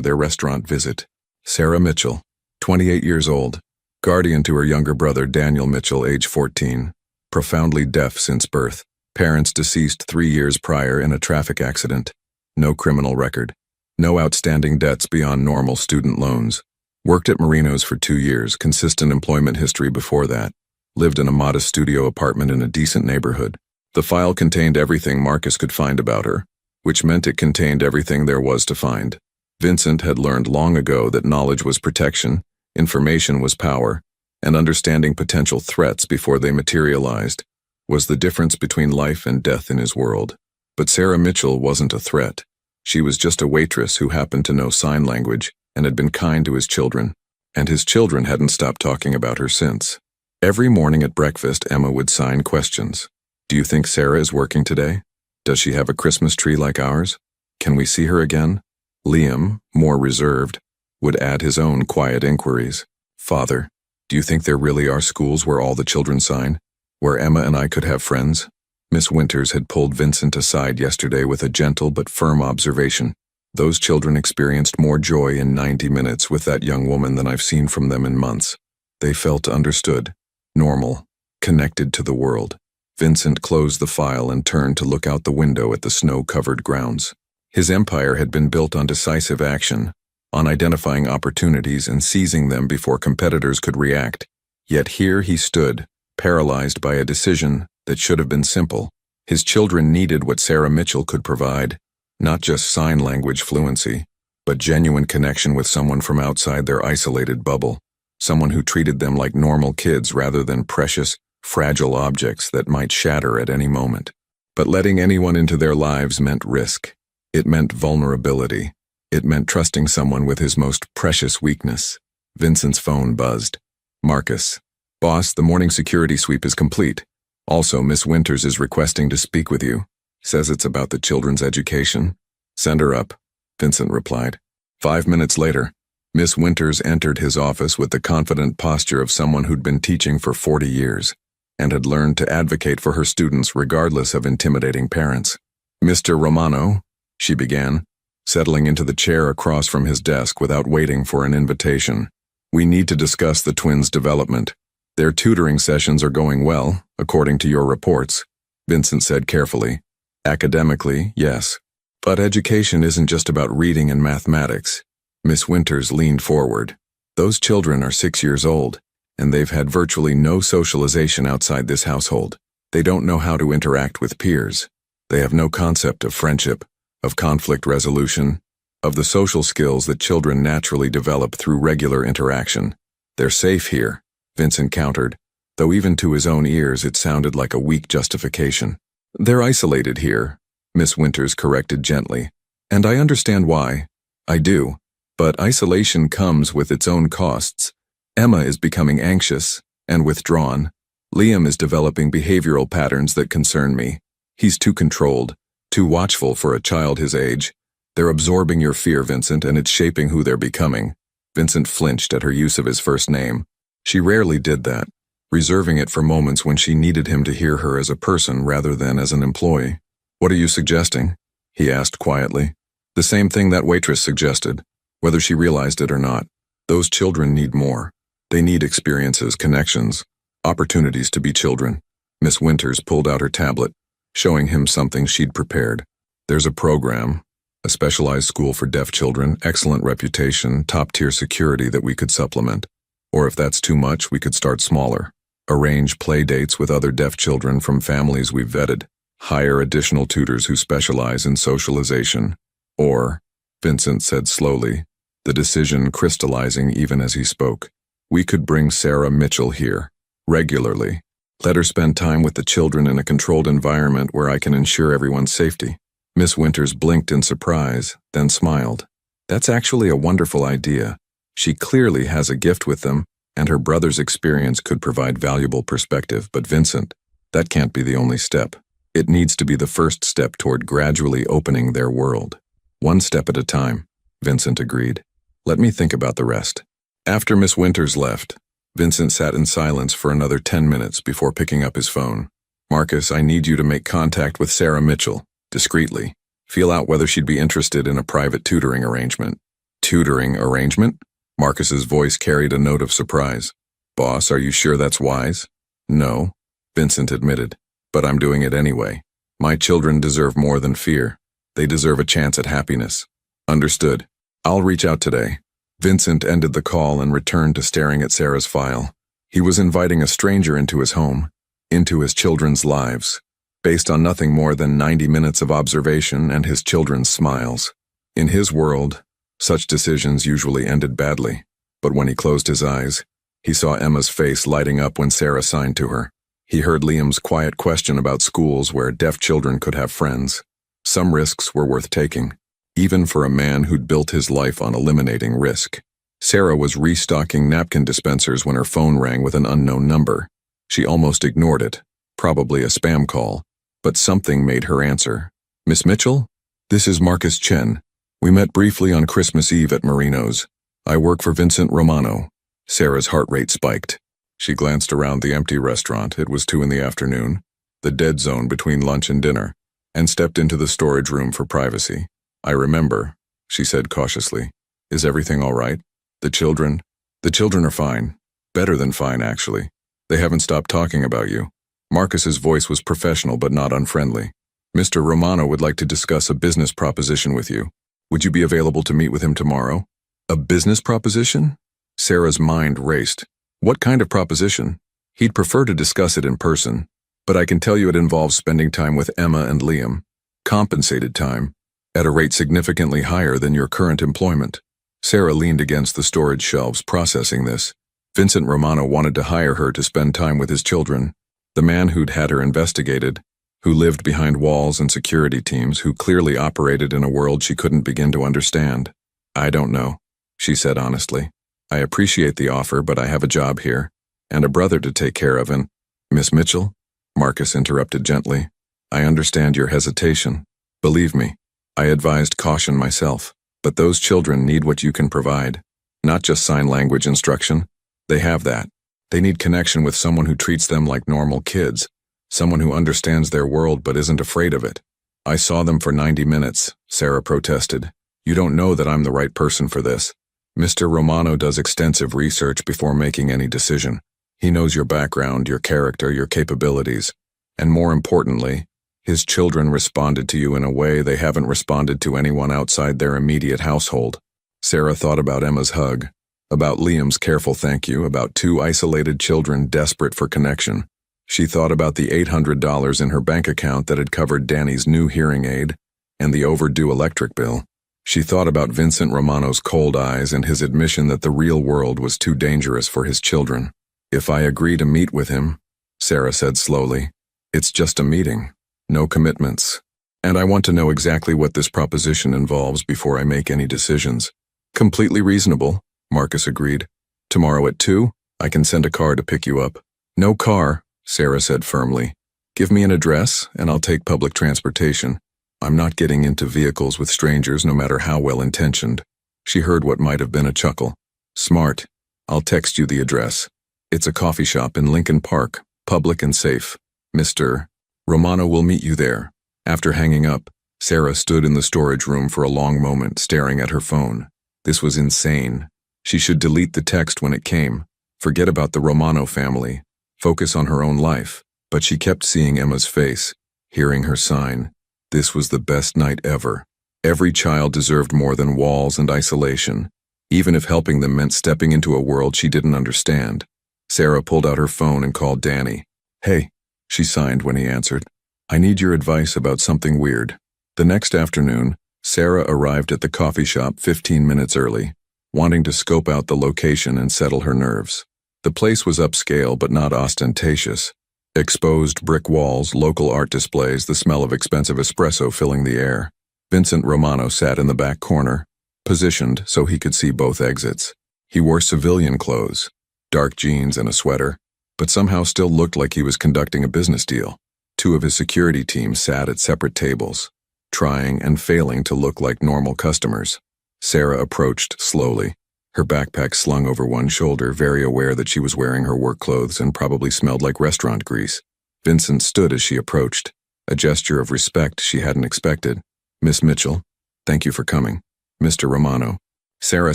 their restaurant visit. Sarah Mitchell, 28 years old, guardian to her younger brother Daniel Mitchell, age 14, profoundly deaf since birth, parents deceased 3 years prior in a traffic accident, no criminal record, no outstanding debts beyond normal student loans, worked at Marino's for 2 years, consistent employment history before that, lived in a modest studio apartment in a decent neighborhood. The file contained everything Marcus could find about her, which meant it contained everything there was to find. Vincent had learned long ago that knowledge was protection, information was power, and understanding potential threats before they materialized was the difference between life and death in his world. But Sarah Mitchell wasn't a threat. She was just a waitress who happened to know sign language and had been kind to his children, and his children hadn't stopped talking about her since. Every morning at breakfast, Emma would sign questions. "Do you think Sarah is working today? Does she have a Christmas tree like ours? Can we see her again?" Liam, more reserved, would add his own quiet inquiries. "Father, do you think there really are schools where all the children sign? Where Emma and I could have friends?" Miss Winters had pulled Vincent aside yesterday with a gentle but firm observation. "Those children experienced more joy in 90 minutes with that young woman than I've seen from them in months. They felt understood, normal, connected to the world." Vincent closed the file and turned to look out the window at the snow-covered grounds. His empire had been built on decisive action, on identifying opportunities and seizing them before competitors could react. Yet here he stood, paralyzed by a decision that should have been simple. His children needed what Sarah Mitchell could provide, not just sign language fluency, but genuine connection with someone from outside their isolated bubble, someone who treated them like normal kids rather than precious, fragile objects that might shatter at any moment. But letting anyone into their lives meant risk. It meant vulnerability. It meant trusting someone with his most precious weakness. Vincent's phone buzzed. "Marcus. Boss, the morning security sweep is complete. Also, Miss Winters is requesting to speak with you. Says it's about the children's education." "Send her up," Vincent replied. 5 minutes later, Miss Winters entered his office with the confident posture of someone who'd been teaching for 40 years. And had learned to advocate for her students regardless of intimidating parents. "Mr. Romano," she began, settling into the chair across from his desk without waiting for an invitation. "We need to discuss the twins' development. Their tutoring sessions are going well, according to your reports," Vincent said carefully. "Academically, yes. But education isn't just about reading and mathematics." Miss Winters leaned forward. "Those children are 6 years old. And they've had virtually no socialization outside this household. They don't know how to interact with peers. They have no concept of friendship, of conflict resolution, of the social skills that children naturally develop through regular interaction. They're safe here," Vincent countered, though even to his own ears it sounded like a weak justification. "They're isolated here," Miss Winters corrected gently. "And I understand why. I do. But isolation comes with its own costs. Emma is becoming anxious and withdrawn. Liam is developing behavioral patterns that concern me. He's too controlled, too watchful for a child his age. They're absorbing your fear, Vincent, and it's shaping who they're becoming." Vincent flinched at her use of his first name. She rarely did that, reserving it for moments when she needed him to hear her as a person rather than as an employee. "What are you suggesting?" he asked quietly. "The same thing that waitress suggested, whether she realized it or not. Those children need more. They need experiences, connections, opportunities to be children." Miss Winters pulled out her tablet, showing him something she'd prepared. "There's a program, a specialized school for deaf children, excellent reputation, top-tier security that we could supplement. Or if that's too much, we could start smaller. Arrange play dates with other deaf children from families we've vetted. Hire additional tutors who specialize in socialization. Or," Vincent said slowly, the decision crystallizing even as he spoke, "we could bring Sarah Mitchell here, regularly. Let her spend time with the children in a controlled environment where I can ensure everyone's safety." Miss Winters blinked in surprise, then smiled. "That's actually a wonderful idea. She clearly has a gift with them, and her brother's experience could provide valuable perspective. But Vincent, that can't be the only step. It needs to be the first step toward gradually opening their world." "One step at a time," Vincent agreed. "Let me think about the rest." After Miss Winters left, Vincent sat in silence for another 10 minutes before picking up his phone. "Marcus, I need you to make contact with Sarah Mitchell, discreetly. Feel out whether she'd be interested in a private tutoring arrangement." "Tutoring arrangement?" Marcus's voice carried a note of surprise. "Boss, are you sure that's wise?" "No," Vincent admitted, "but I'm doing it anyway. My children deserve more than fear. They deserve a chance at happiness." "Understood. I'll reach out today." Vincent ended the call and returned to staring at Sarah's file. He was inviting a stranger into his home, into his children's lives, based on nothing more than 90 minutes of observation and his children's smiles. In his world, such decisions usually ended badly, but when he closed his eyes, he saw Emma's face lighting up when Sarah signed to her. He heard Liam's quiet question about schools where deaf children could have friends. Some risks were worth taking, even for a man who'd built his life on eliminating risk. Sarah was restocking napkin dispensers when her phone rang with an unknown number. She almost ignored it, probably a spam call, but something made her answer. "Miss Mitchell? This is Marcus Chen. We met briefly on Christmas Eve at Marino's. I work for Vincent Romano." Sarah's heart rate spiked. She glanced around the empty restaurant. It was 2 in the afternoon, the dead zone between lunch and dinner, and stepped into the storage room for privacy. "I remember," she said cautiously. "Is everything all right? The children are fine. Better than fine, actually. They haven't stopped talking about you." Marcus's voice was professional but not unfriendly. "Mr. Romano would like to discuss a business proposition with you. Would you be available to meet with him tomorrow?" "A business proposition?" Sarah's mind raced. "What kind of proposition?" "He'd prefer to discuss it in person, but I can tell you it involves spending time with Emma and Liam. Compensated time, at a rate significantly higher than your current employment." Sarah leaned against the storage shelves, processing this. Vincent Romano wanted to hire her to spend time with his children. The man who'd had her investigated, who lived behind walls and security teams, who clearly operated in a world she couldn't begin to understand. "I don't know," she said honestly. "I appreciate the offer, but I have a job here, and a brother to take care of, and—" "Miss Mitchell?" Marcus interrupted gently. "I understand your hesitation. Believe me, I advised caution myself. But those children need what you can provide. Not just sign language instruction. They have that. They need connection with someone who treats them like normal kids, someone who understands their world but isn't afraid of it." "I saw them for 90 minutes, Sarah protested. "You don't know that I'm the right person for this. Mr. Romano does extensive research before making any decision. He knows your background, your character, your capabilities, and more importantly, his children responded to you in a way they haven't responded to anyone outside their immediate household." Sarah thought about Emma's hug, about Liam's careful thank you, about 2 isolated children desperate for connection. She thought about the $800 in her bank account that had covered Danny's new hearing aid and the overdue electric bill. She thought about Vincent Romano's cold eyes and his admission that the real world was too dangerous for his children. "If I agree to meet with him," Sarah said slowly, "it's just a meeting. No commitments. And I want to know exactly what this proposition involves before I make any decisions." "Completely reasonable," Marcus agreed. "Tomorrow at 2, I can send a car to pick you up." "No car," Sarah said firmly. "Give me an address, and I'll take public transportation. I'm not getting into vehicles with strangers, no matter how well-intentioned." She heard what might have been a chuckle. "Smart. I'll text you the address." It's a coffee shop in Lincoln Park, public and safe. Mr. Romano will meet you there. After hanging up, Sarah stood in the storage room for a long moment, staring at her phone. This was insane. She should delete the text when it came. Forget about the Romano family. Focus on her own life. But she kept seeing Emma's face, hearing her sign. This was the best night ever. Every child deserved more than walls and isolation, even if helping them meant stepping into a world she didn't understand. Sarah pulled out her phone and called Danny. "Hey," she signed when he answered. "I need your advice about something weird." The next afternoon, Sarah arrived at the coffee shop 15 minutes early, wanting to scope out the location and settle her nerves. The place was upscale but not ostentatious. Exposed brick walls, local art displays, the smell of expensive espresso filling the air. Vincent Romano sat in the back corner, positioned so he could see both exits. He wore civilian clothes, dark jeans and a sweater, but somehow still looked like he was conducting a business deal. Two of his security team sat at separate tables, trying and failing to look like normal customers. Sarah approached slowly, her backpack slung over one shoulder, very aware that she was wearing her work clothes and probably smelled like restaurant grease. Vincent stood as she approached, a gesture of respect she hadn't expected. "Miss Mitchell, thank you for coming." "Mr. Romano." Sarah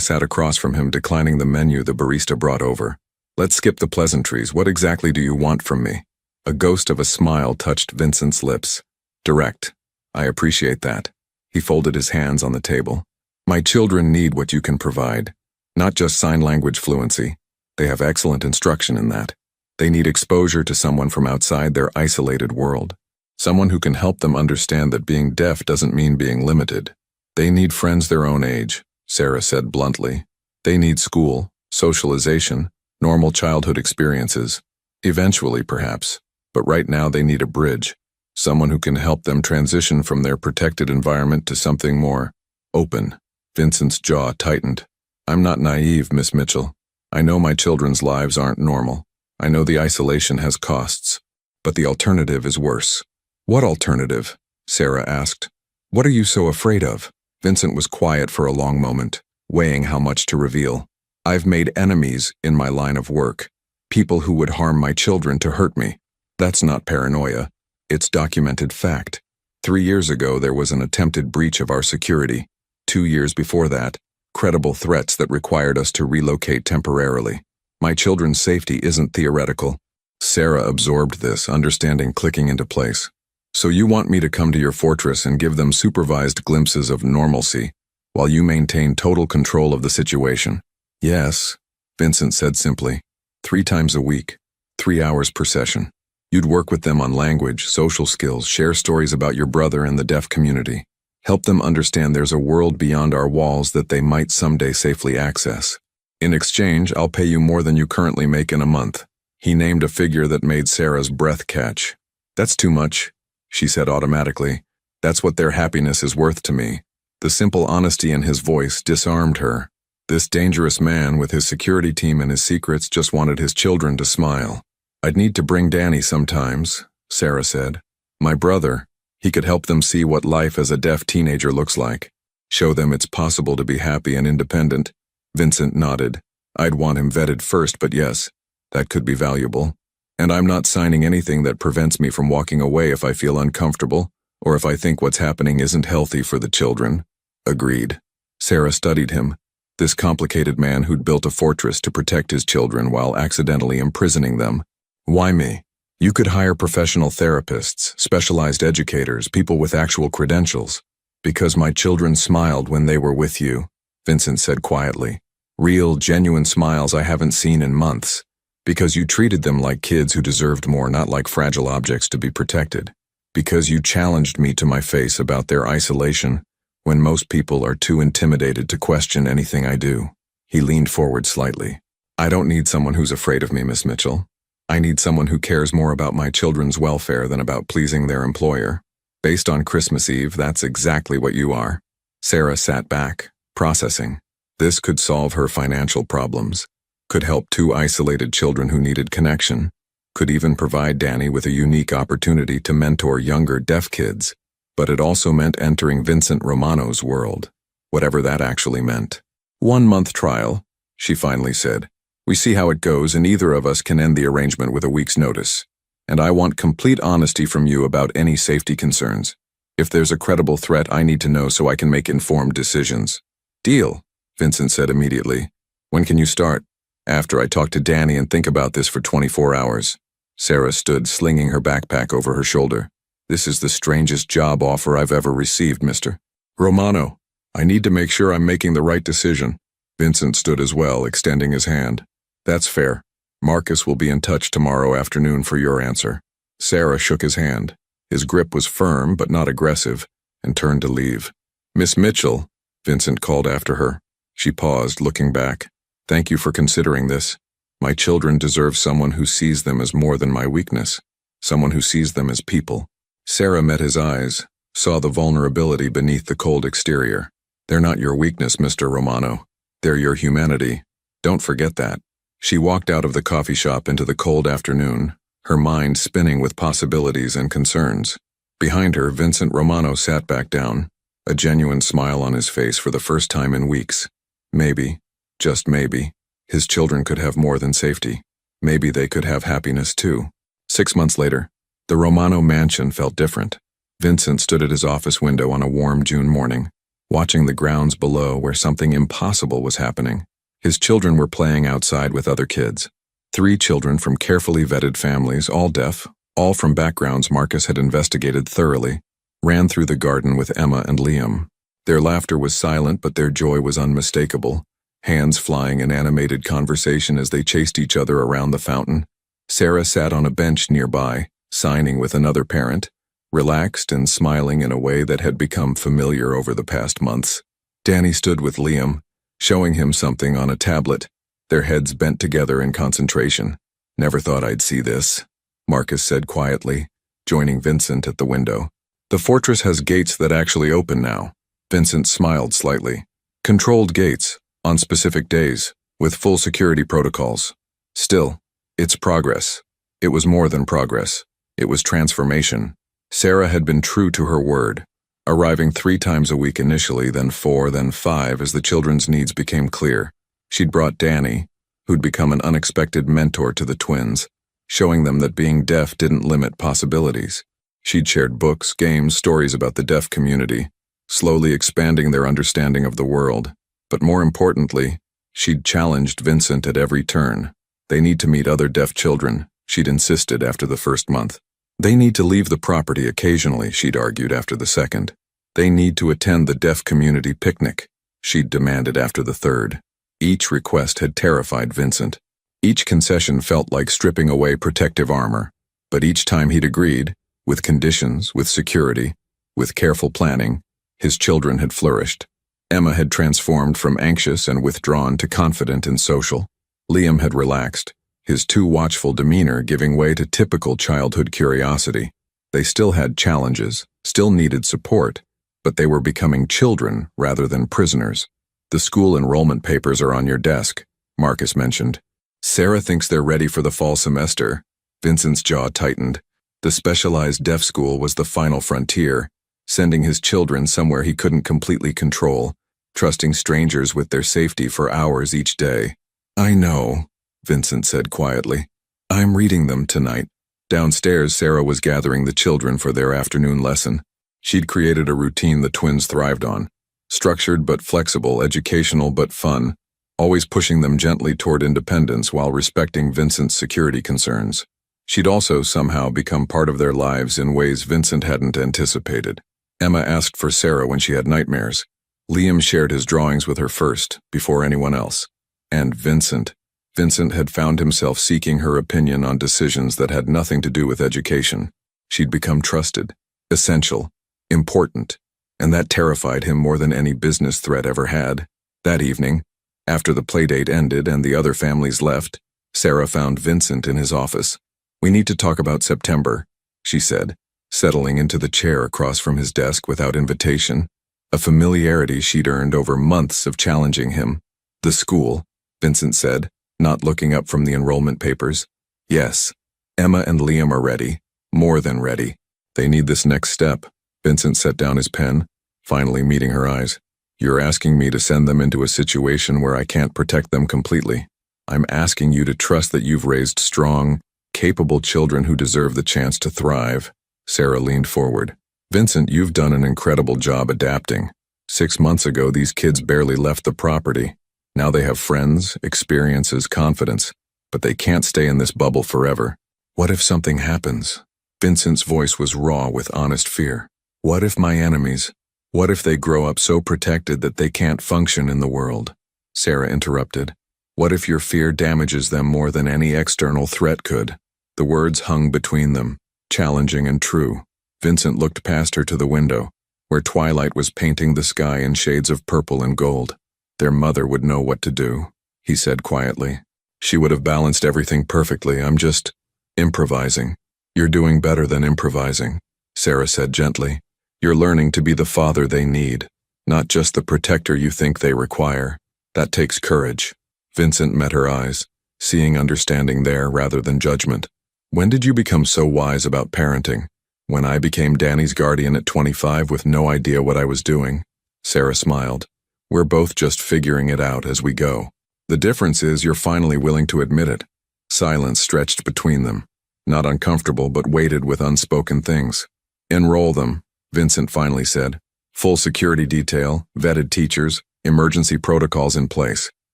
sat across from him, declining the menu the barista brought over. "Let's skip the pleasantries. What exactly do you want from me?" A ghost of a smile touched Vincent's lips. "Direct. I appreciate that." He folded his hands on the table. "My children need what you can provide. Not just sign language fluency. They have excellent instruction in that. They need exposure to someone from outside their isolated world. Someone who can help them understand that being deaf doesn't mean being limited. They need friends their own age," Sarah said bluntly. "They need school, socialization, normal childhood experiences. Eventually, perhaps. But right now they need a bridge. Someone who can help them transition from their protected environment to something more open." Vincent's jaw tightened. "I'm not naive, Miss Mitchell. I know my children's lives aren't normal. I know the isolation has costs. But the alternative is worse." "What alternative?" Sarah asked. "What are you so afraid of?" Vincent was quiet for a long moment, weighing how much to reveal. "I've made enemies in my line of work. People who would harm my children to hurt me. That's not paranoia. It's documented fact. 3 years ago, there was an attempted breach of our security. 2 years before that, credible threats that required us to relocate temporarily. My children's safety isn't theoretical." Sarah absorbed this, understanding clicking into place. "So you want me to come to your fortress and give them supervised glimpses of normalcy, while you maintain total control of the situation?" "Yes," Vincent said simply. 3 times a week, 3 hours per session. You'd work with them on language, social skills, share stories about your brother and the deaf community. Help them understand there's a world beyond our walls that they might someday safely access. In exchange, I'll pay you more than you currently make in a month." He named a figure that made Sarah's breath catch. "That's too much," she said automatically. "That's what their happiness is worth to me." The simple honesty in his voice disarmed her. This dangerous man with his security team and his secrets just wanted his children to smile. "I'd need to bring Danny sometimes," Sarah said. "My brother. He could help them see what life as a deaf teenager looks like. Show them it's possible to be happy and independent." Vincent nodded. "I'd want him vetted first, but yes, that could be valuable. And I'm not signing anything that prevents me from walking away if I feel uncomfortable, or if I think what's happening isn't healthy for the children." "Agreed." Sarah studied him, this complicated man who'd built a fortress to protect his children while accidentally imprisoning them. "Why me? You could hire professional therapists, specialized educators, people with actual credentials." "Because my children smiled when they were with you," Vincent said quietly. "Real, genuine smiles I haven't seen in months. Because you treated them like kids who deserved more, not like fragile objects to be protected. Because you challenged me to my face about their isolation, when most people are too intimidated to question anything I do." He leaned forward slightly. "I don't need someone who's afraid of me, Miss Mitchell. I need someone who cares more about my children's welfare than about pleasing their employer. Based on Christmas Eve, that's exactly what you are." Sarah sat back, processing. This could solve her financial problems, could help 2 isolated children who needed connection, could even provide Danny with a unique opportunity to mentor younger deaf kids. But it also meant entering Vincent Romano's world, whatever that actually meant. "1-month trial," she finally said. We see how it goes, and either of us can end the arrangement with a week's notice. And I want complete honesty from you about any safety concerns. If there's a credible threat, I need to know so I can make informed decisions. Deal, Vincent said immediately. When can you start? After I talk to Danny and think about this for 24 hours. Sarah stood, slinging her backpack over her shoulder. This is the strangest job offer I've ever received, Mr. Romano. I need to make sure I'm making the right decision. Vincent stood as well, extending his hand. That's fair. Marcus will be in touch tomorrow afternoon for your answer. Sarah shook his hand. His grip was firm but not aggressive, and turned to leave. Miss Mitchell, Vincent called after her. She paused, looking back. Thank you for considering this. My children deserve someone who sees them as more than my weakness, someone who sees them as people. Sarah met his eyes, saw the vulnerability beneath the cold exterior. They're not your weakness, Mr. Romano. They're your humanity. Don't forget that. She walked out of the coffee shop into the cold afternoon, her mind spinning with possibilities and concerns. Behind her, Vincent Romano sat back down, a genuine smile on his face for the first time in weeks. Maybe, just maybe, his children could have more than safety. Maybe they could have happiness too. 6 months later, the Romano mansion felt different. Vincent stood at his office window on a warm June morning, watching the grounds below where something impossible was happening. His children were playing outside with other kids. 3 children from carefully vetted families, all deaf, all from backgrounds Marcus had investigated thoroughly, ran through the garden with Emma and Liam. Their laughter was silent, but their joy was unmistakable, hands flying in animated conversation as they chased each other around the fountain. Sarah sat on a bench nearby, signing with another parent, relaxed and smiling in a way that had become familiar over the past months. Danny stood with Liam, showing him something on a tablet, their heads bent together in concentration. Never thought I'd see this, Marcus said quietly, joining Vincent at the window. The fortress has gates that actually open now. Vincent smiled slightly. Controlled gates, on specific days, with full security protocols. Still, it's progress. It was more than progress. It was transformation. Sarah had been true to her word, arriving 3 times a week initially, then 4, then 5 as the children's needs became clear. She'd brought Danny, who'd become an unexpected mentor to the twins, showing them that being deaf didn't limit possibilities. She'd shared books, games, stories about the deaf community, slowly expanding their understanding of the world. But more importantly, she'd challenged Vincent at every turn. They need to meet other deaf children, she'd insisted after the first month. They need to leave the property occasionally, she'd argued after the second. They need to attend the deaf community picnic, she'd demanded after the third. Each request had terrified Vincent. Each concession felt like stripping away protective armor. But each time he'd agreed, with conditions, with security, with careful planning, his children had flourished. Emma had transformed from anxious and withdrawn to confident and social. Liam had relaxed, his too watchful demeanor giving way to typical childhood curiosity. They still had challenges, still needed support, but they were becoming children rather than prisoners. The school enrollment papers are on your desk, Marcus mentioned. Sarah thinks they're ready for the fall semester. Vincent's jaw tightened. The specialized deaf school was the final frontier, sending his children somewhere he couldn't completely control, trusting strangers with their safety for hours each day. I know, Vincent said quietly. I'm reading them tonight. Downstairs, Sarah was gathering the children for their afternoon lesson. She'd created a routine the twins thrived on. Structured but flexible, educational but fun, always pushing them gently toward independence while respecting Vincent's security concerns. She'd also somehow become part of their lives in ways Vincent hadn't anticipated. Emma asked for Sarah when she had nightmares. Liam shared his drawings with her first, before anyone else. And Vincent had found himself seeking her opinion on decisions that had nothing to do with education. She'd become trusted, essential, important, and that terrified him more than any business threat ever had. That evening, after the playdate ended and the other families left, Sarah found Vincent in his office. We need to talk about September, she said, settling into the chair across from his desk without invitation, a familiarity she'd earned over months of challenging him. The school, Vincent said, not looking up from the enrollment papers. Yes, Emma and Liam are ready, more than ready. They need this next step. Vincent set down his pen, finally meeting her eyes. You're asking me to send them into a situation where I can't protect them completely. I'm asking you to trust that you've raised strong, capable children who deserve the chance to thrive." Sarah leaned forward. "Vincent, you've done an incredible job adapting. 6 months ago, these kids barely left the property. Now they have friends, experiences, confidence, but they can't stay in this bubble forever. What if something happens?" Vincent's voice was raw with honest fear. "What if my enemies? What if they grow up so protected that they can't function in the world?" Sarah interrupted. "What if your fear damages them more than any external threat could?" The words hung between them, challenging and true. Vincent looked past her to the window, where twilight was painting the sky in shades of purple and gold. "Their mother would know what to do," he said quietly. "She would have balanced everything perfectly. I'm just improvising." "You're doing better than improvising," Sarah said gently. "You're learning to be the father they need, not just the protector you think they require. That takes courage." Vincent met her eyes, seeing understanding there rather than judgment. "When did you become so wise about parenting?" "When I became Danny's guardian at 25 with no idea what I was doing." Sarah smiled. "We're both just figuring it out as we go. The difference is you're finally willing to admit it." Silence stretched between them, not uncomfortable but weighted with unspoken things. "Enroll them," Vincent finally said. "Full security detail, vetted teachers, emergency protocols in place.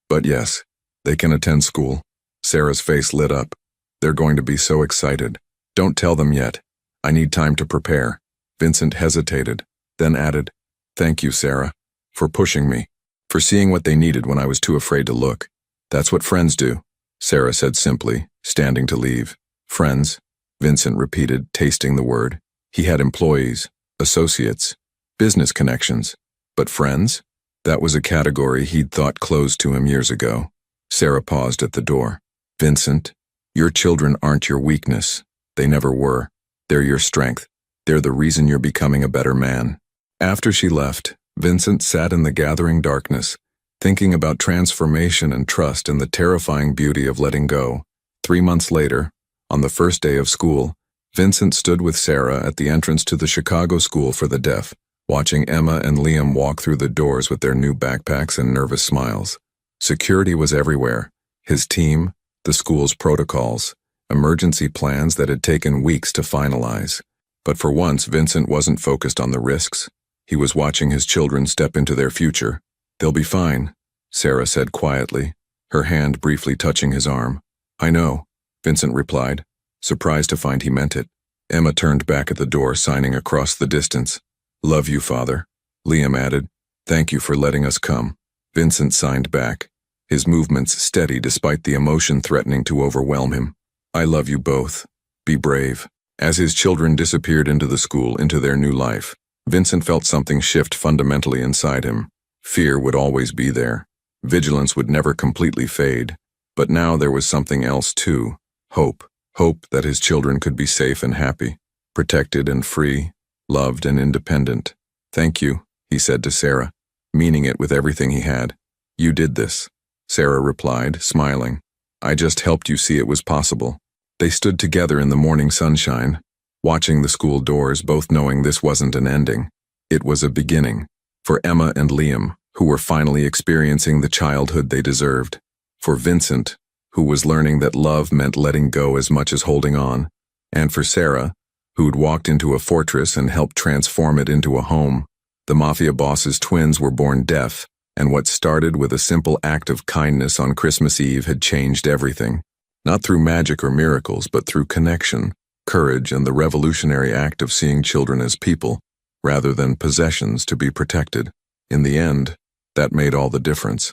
But yes, they can attend school." Sarah's face lit up. "They're going to be so excited." "Don't tell them yet. I need time to prepare." Vincent hesitated, then added, "Thank you, Sarah, for pushing me, for seeing what they needed when I was too afraid to look. That's what friends do," Sarah said simply, standing to leave. "Friends," Vincent repeated, tasting the word. He had employees, associates, business connections. But friends? That was a category he'd thought closed to him years ago. Sarah paused at the door. "Vincent, your children aren't your weakness. They never were. They're your strength. They're the reason you're becoming a better man." After she left, Vincent sat in the gathering darkness, thinking about transformation and trust and the terrifying beauty of letting go. 3 months later, on the first day of school, Vincent stood with Sarah at the entrance to the Chicago School for the Deaf, watching Emma and Liam walk through the doors with their new backpacks and nervous smiles. Security was everywhere. His team, the school's protocols, emergency plans that had taken weeks to finalize. But for once, Vincent wasn't focused on the risks. He was watching his children step into their future. "They'll be fine," Sarah said quietly, her hand briefly touching his arm. "I know," Vincent replied, surprised to find he meant it. Emma turned back at the door, signing across the distance. "Love you, Father," Liam added. "Thank you for letting us come." Vincent signed back, his movements steady despite the emotion threatening to overwhelm him. "I love you both. Be brave." As his children disappeared into the school, into their new life, Vincent felt something shift fundamentally inside him. Fear would always be there. Vigilance would never completely fade. But now there was something else too. Hope. Hope that his children could be safe and happy, protected and free, loved and independent. "Thank you," he said to Sarah, meaning it with everything he had. "You did this," Sarah replied, smiling. "I just helped you see it was possible." They stood together in the morning sunshine, watching the school doors, both knowing this wasn't an ending. It was a beginning. For Emma and Liam, who were finally experiencing the childhood they deserved. For Vincent, who was learning that love meant letting go as much as holding on. And for Sarah, who'd walked into a fortress and helped transform it into a home. The Mafia boss's twins were born deaf, and what started with a simple act of kindness on Christmas Eve had changed everything. Not through magic or miracles, but through connection, courage, and the revolutionary act of seeing children as people, rather than possessions to be protected. In the end, that made all the difference.